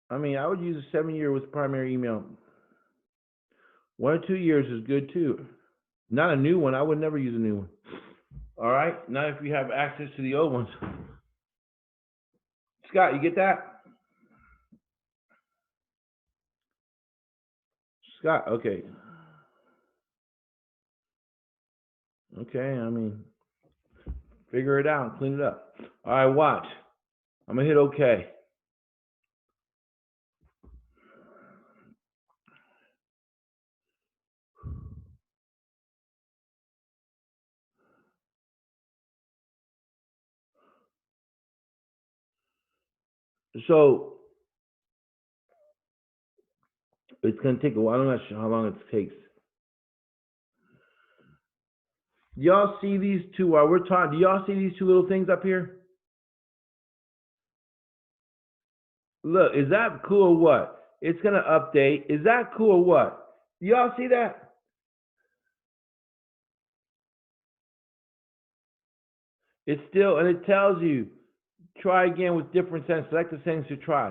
B: I mean, I would use a 7-year with primary email. 1 or 2 years is good too. Not a new one. I would never use a new one. All right. Not if you have access to the old ones. Scott, you get that? Scott, okay. Okay, I mean, figure it out, clean it up. All right, watch. I'm gonna hit OK. So it's gonna take a while. I'm not sure how long it takes. Do y'all see these two while we're talking? Do y'all see these two little things up here? Look, is that cool or what? It's gonna update. Is that cool or what? Do y'all see that? It's still, and it tells you, try again with different settings. Select the settings to try.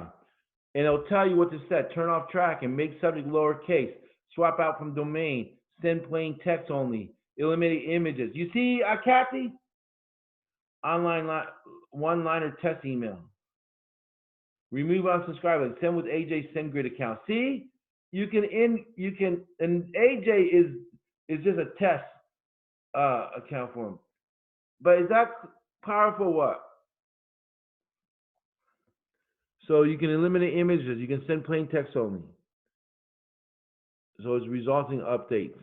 B: And it'll tell you what to set. Turn off tracking, make subject lowercase, swap out from domain, send plain text only, eliminate images. You see, Kathy? Online one-liner test email. Remove unsubscribe, send with AJ SendGrid account. See, and AJ is just a test account for him. But is that powerful? What? So you can eliminate images. You can send plain text only. So it's resulting updates.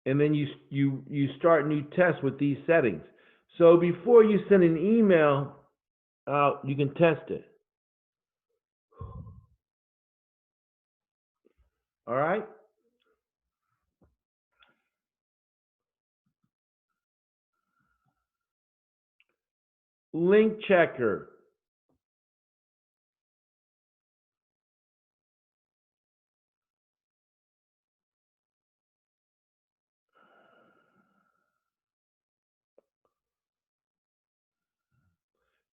B: And then you start new tests with these settings. So before you send an email out, you can test it. All right? Link checker.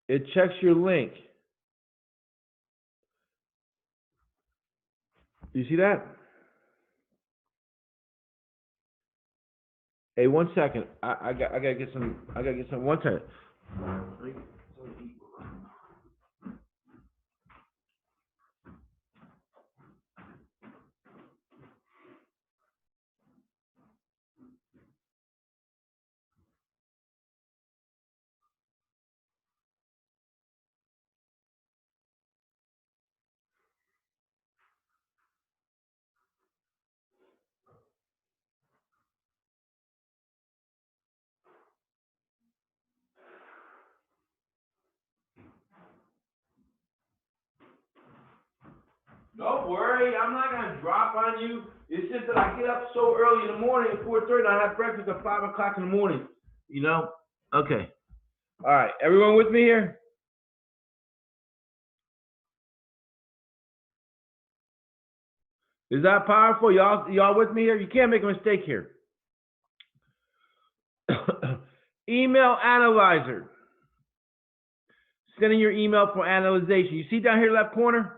B: It checks your link. You see that? Hey, 1 second. I gotta get some. 1 second. Don't worry, I'm not gonna drop on you. It's just that I get up so early in the morning at 4:30. I have breakfast at 5 o'clock in the morning. You know? Okay. All right. Everyone with me here? Is that powerful? Y'all with me here? You can't make a mistake here. Email analyzer. Sending your email for analyzation. You see down here left corner?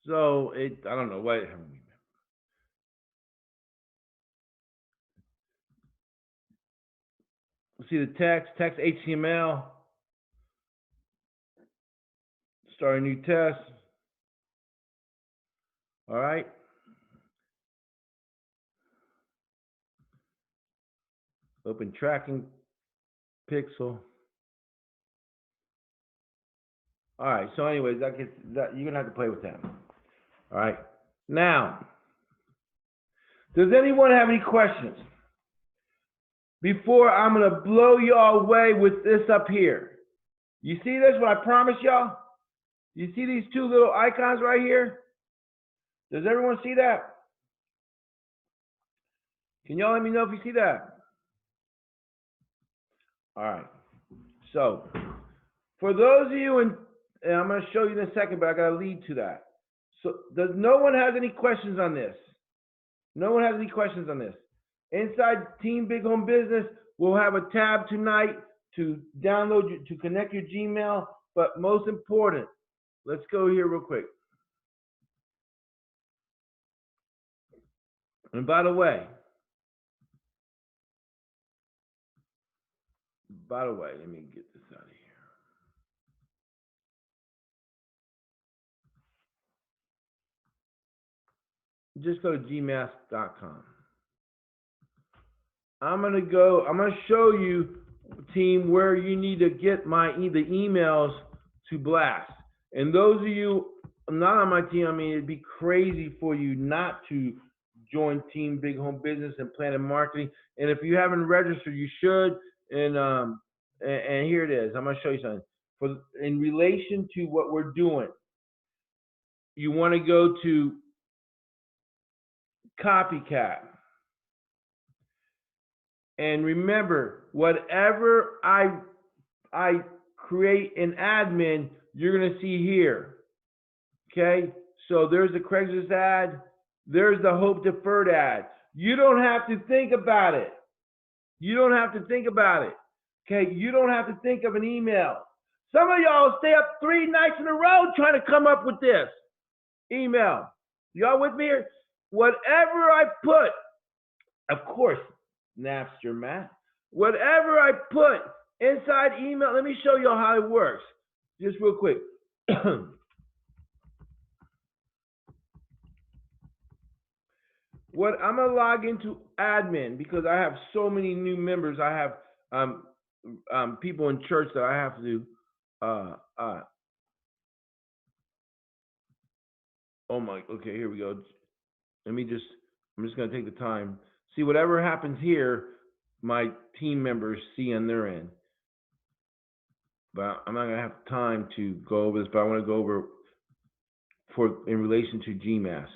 B: So I don't know what. See the text HTML. Start a new test. All right. Open tracking pixel. All right. So, anyways, you're gonna have to play with that. All right. Now, does anyone have any questions? Before I'm gonna blow y'all away with this up here. You see this? What I promised y'all? You see these two little icons right here? Does everyone see that? Can y'all let me know if you see that? All right. So, for those of you, and I'm going to show you in a second, but I got to lead to that. So, does no one have any questions on this? No one has any questions on this? Inside Team Big Home Business, we'll have a tab tonight to download, to connect your Gmail, but most important, let's go here real quick. And by the way, let me get this out of here. Just go to gmask.com. I'm gonna show you, team, where you need to get the emails to blast. And those of you not on my team, I mean, it'd be crazy for you not to join Team Big Home Business and PlanNet Marketing. And if you haven't registered, you should. And here it is. I'm gonna show you something. In relation to what we're doing, you want to go to Copycat. And remember, whatever I create an admin, you're going to see here. Okay? So there's the Craigslist ad. There's the Hope Deferred ad. You don't have to think about it. You don't have to think about it. Okay? You don't have to think of an email. Some of y'all stay up 3 nights in a row trying to come up with this email. Y'all with me here? Whatever I put, of course, Napster, Matt. Whatever I put inside email, let me show you how it works. Just real quick. What I'm gonna log into admin because I have so many new members. I have people in church that I have to oh my, okay, here we go. I'm just gonna take the time. See, whatever happens here, my team members see on their end. But I'm not gonna have time to go over this, but I want to go over in relation to GMAS.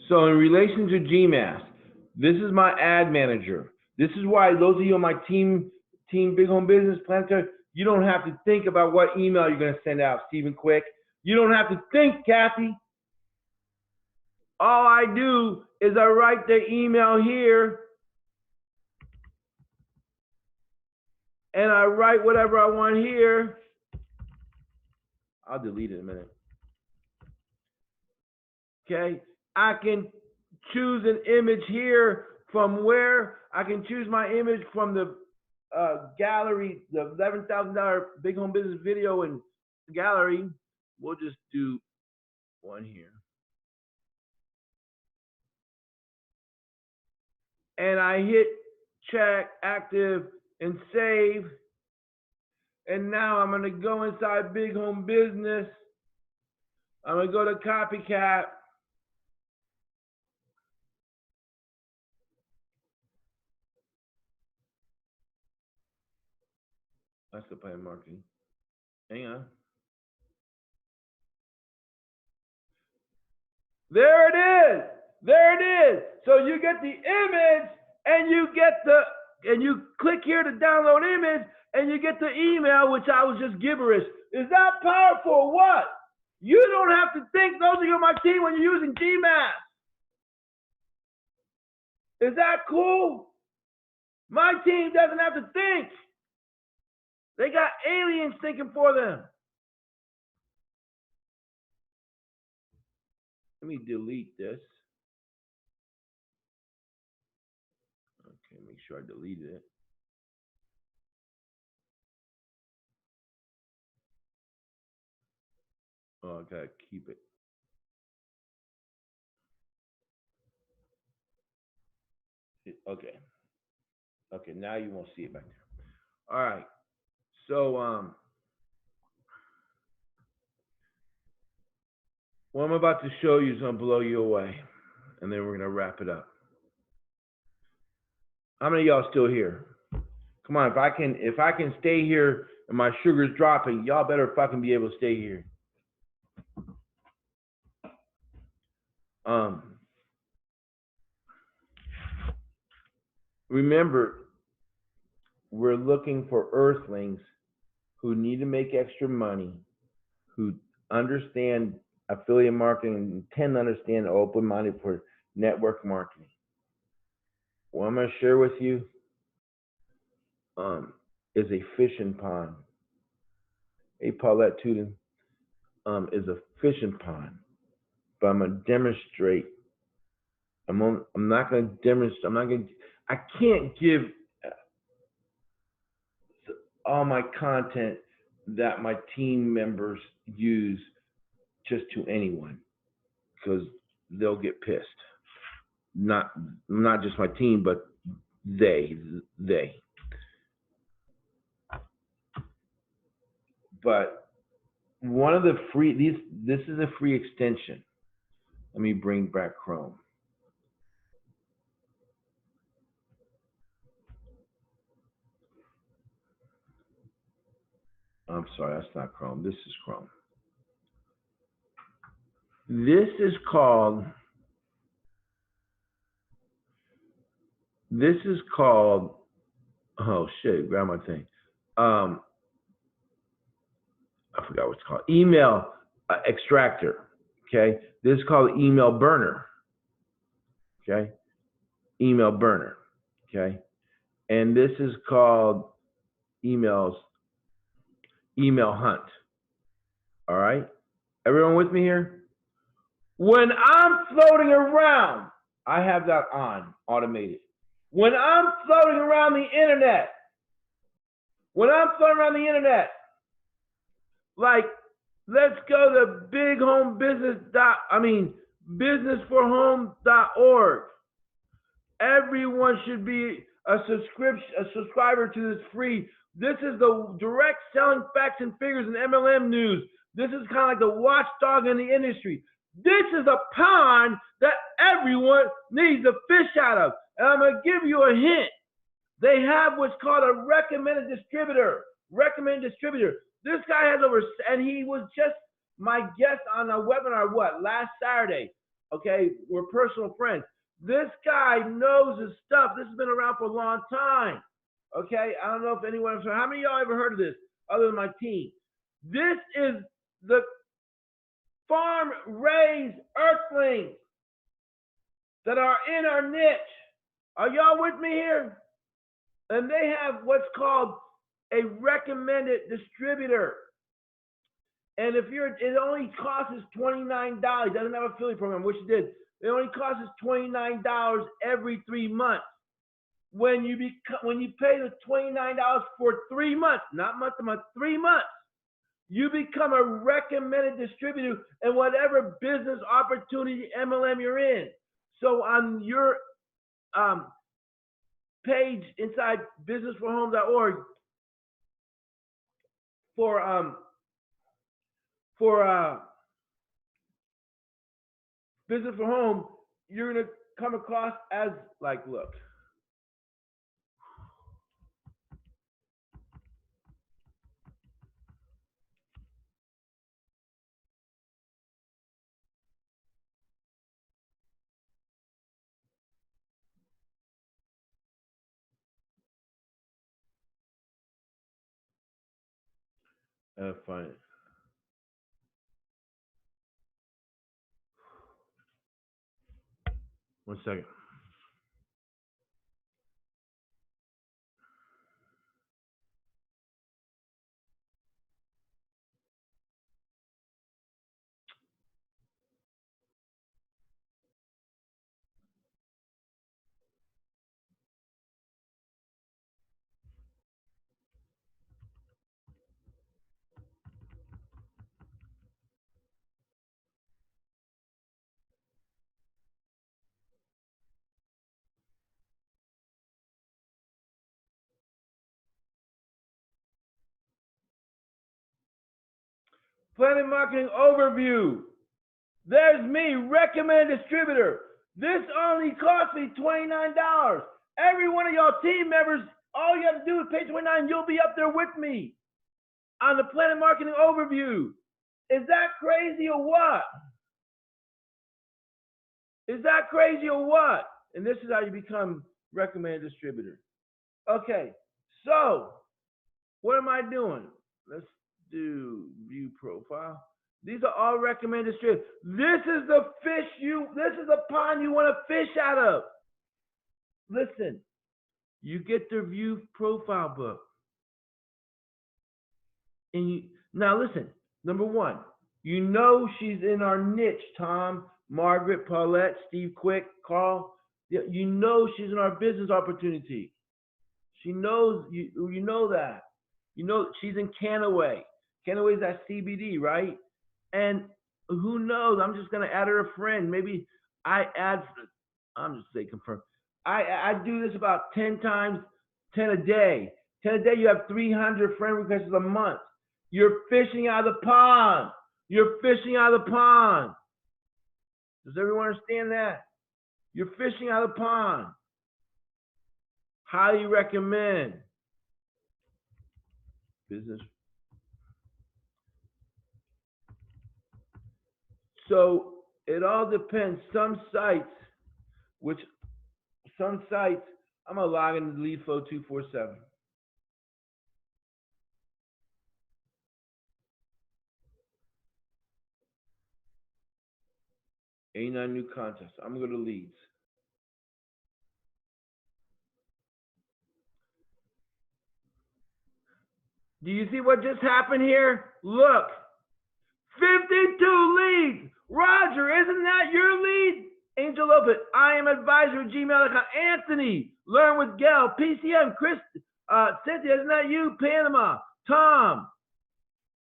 B: So in relation to GMAS, this is my ad manager. This is why those of you on my team Big Home Business Planetary, you don't have to think about what email you're going to send out, Stephen Quick. You don't have to think, Kathy. All I do is I write the email here and I write whatever I want here. I'll delete it in a minute. Okay, I can choose an image here from where I can choose my image from the gallery, the $11,000 Big Home Business video and gallery. We'll just do one here. And I hit check, active, and save. And now I'm going to go inside Big Home Business. I'm going to go to Copycat. That's the PlanNet Marketing. Hang on. There it is. There it is. So you get the image and you click here to download image and you get the email, which I was just gibberish. Is that powerful or what? You don't have to think, those of you on my team, when you're using GMAS. Is that cool? My team doesn't have to think. They got aliens thinking for them. Let me delete this. Okay, make sure I deleted it. Oh, I gotta keep it. Okay. Okay, now you won't see it back there. All right. So what I'm about to show you is gonna blow you away, and then we're gonna wrap it up. How many of y'all still here? Come on, if I can stay here and my sugar's dropping, y'all better fucking be able to stay here. Remember, we're looking for earthlings who need to make extra money, who understand affiliate marketing and tend to understand open-minded for network marketing. What I'm going to share with you is a fishing pond. Hey, Paulette Tootin is a fishing pond, but I'm going to demonstrate. I'm not going to demonstrate. I can't give all my content that my team members use just to anyone, because they'll get pissed. Not just my team, but they. But one of the free, this is a free extension. Let me bring back Chrome. I'm sorry, that's not Chrome. This is Chrome. This is called oh shit, grab my thing. I forgot what it's called. Email extractor. Okay, this is called email burner. Okay, email burner. Okay, and this is called email hunt. All right, everyone with me here? When I'm floating around, I have that on automated. When I'm floating around the internet, like, let's go to businessforhome.org. Everyone should be a subscriber to this free. This is the direct selling facts and figures in MLM news. This is kind of like the watchdog in the industry. This is a pond that everyone needs to fish out of. And I'm going to give you a hint. They have what's called a recommended distributor. This guy has and he was just my guest on a webinar, last Saturday. Okay, we're personal friends. This guy knows his stuff. This has been around for a long time. Okay, I don't know if anyone, how many of y'all ever heard of this other than my team? This is the farm-raised earthlings that are in our niche. Are y'all with me here? And they have what's called a recommended distributor. And if it only costs us $29. It doesn't have an affiliate program, which it did. It only costs us $29 every 3 months. When you pay the $29 for 3 months, not month to month, 3 months, you become a recommended distributor in whatever business opportunity MLM you're in. So on your page inside businessforhome.org for Business for Home, you're gonna come across as like, look. Fine. 1 second. PlanNet Marketing overview. There's me, recommended distributor. This only cost me $29. Every one of y'all team members, all you have to do is pay $29. You'll be up there with me on the PlanNet Marketing overview. Is that crazy or what? And this is how you become recommended distributor. Okay, so what am I doing? Let's do view profile. These are all recommended strategies. This is the this is the pond you want to fish out of. Listen, you get the review profile book. And now listen, number one, you know she's in our niche, Tom, Margaret, Paulette, Steve Quick, Carl. You know she's in our business opportunity. She knows, you know that. You know she's in Canaway. Canaway is that CBD, right? And who knows? I'm just going to add her a friend. Maybe I'm just saying confirm. I do this about 10 times, 10 a day. 10 a day, you have 300 friend requests a month. You're fishing out of the pond. You're fishing out of the pond. Does everyone understand that? You're fishing out of the pond. Highly recommend. Business. So it all depends. Some sites, I'm gonna log into LeadFlow 247. 89 new contests. I'm gonna go to leads. Do you see what just happened here? Look, 52 leads. Roger, isn't that your lead? Angel Lopez, I am advisor at gmail.com. Anthony, learn with Gail. PCM, Chris, Cynthia, isn't that you? Panama, Tom,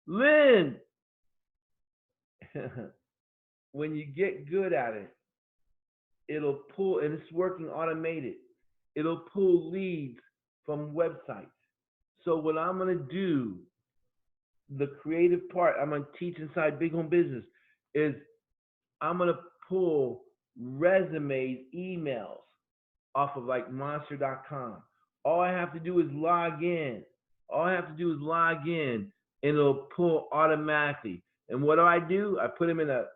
B: Lynn. When you get good at it, it'll pull, and it's working automated. It'll pull leads from websites. So what I'm going to do, the creative part I'm going to teach inside Big Home Business is I'm going to pull resumes, emails off of like monster.com. All I have to do is log in. And it'll pull automatically. And what do? I put them in a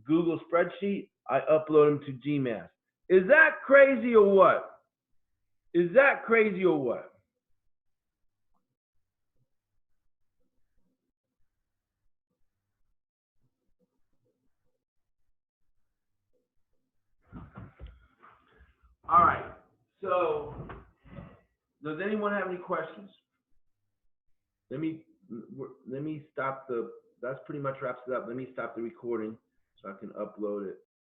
B: Google spreadsheet. I upload them to Gmail. Is that crazy or what? All right. So, does anyone have any questions? Let me stop that pretty much wraps it up. Let me stop the recording so I can upload it.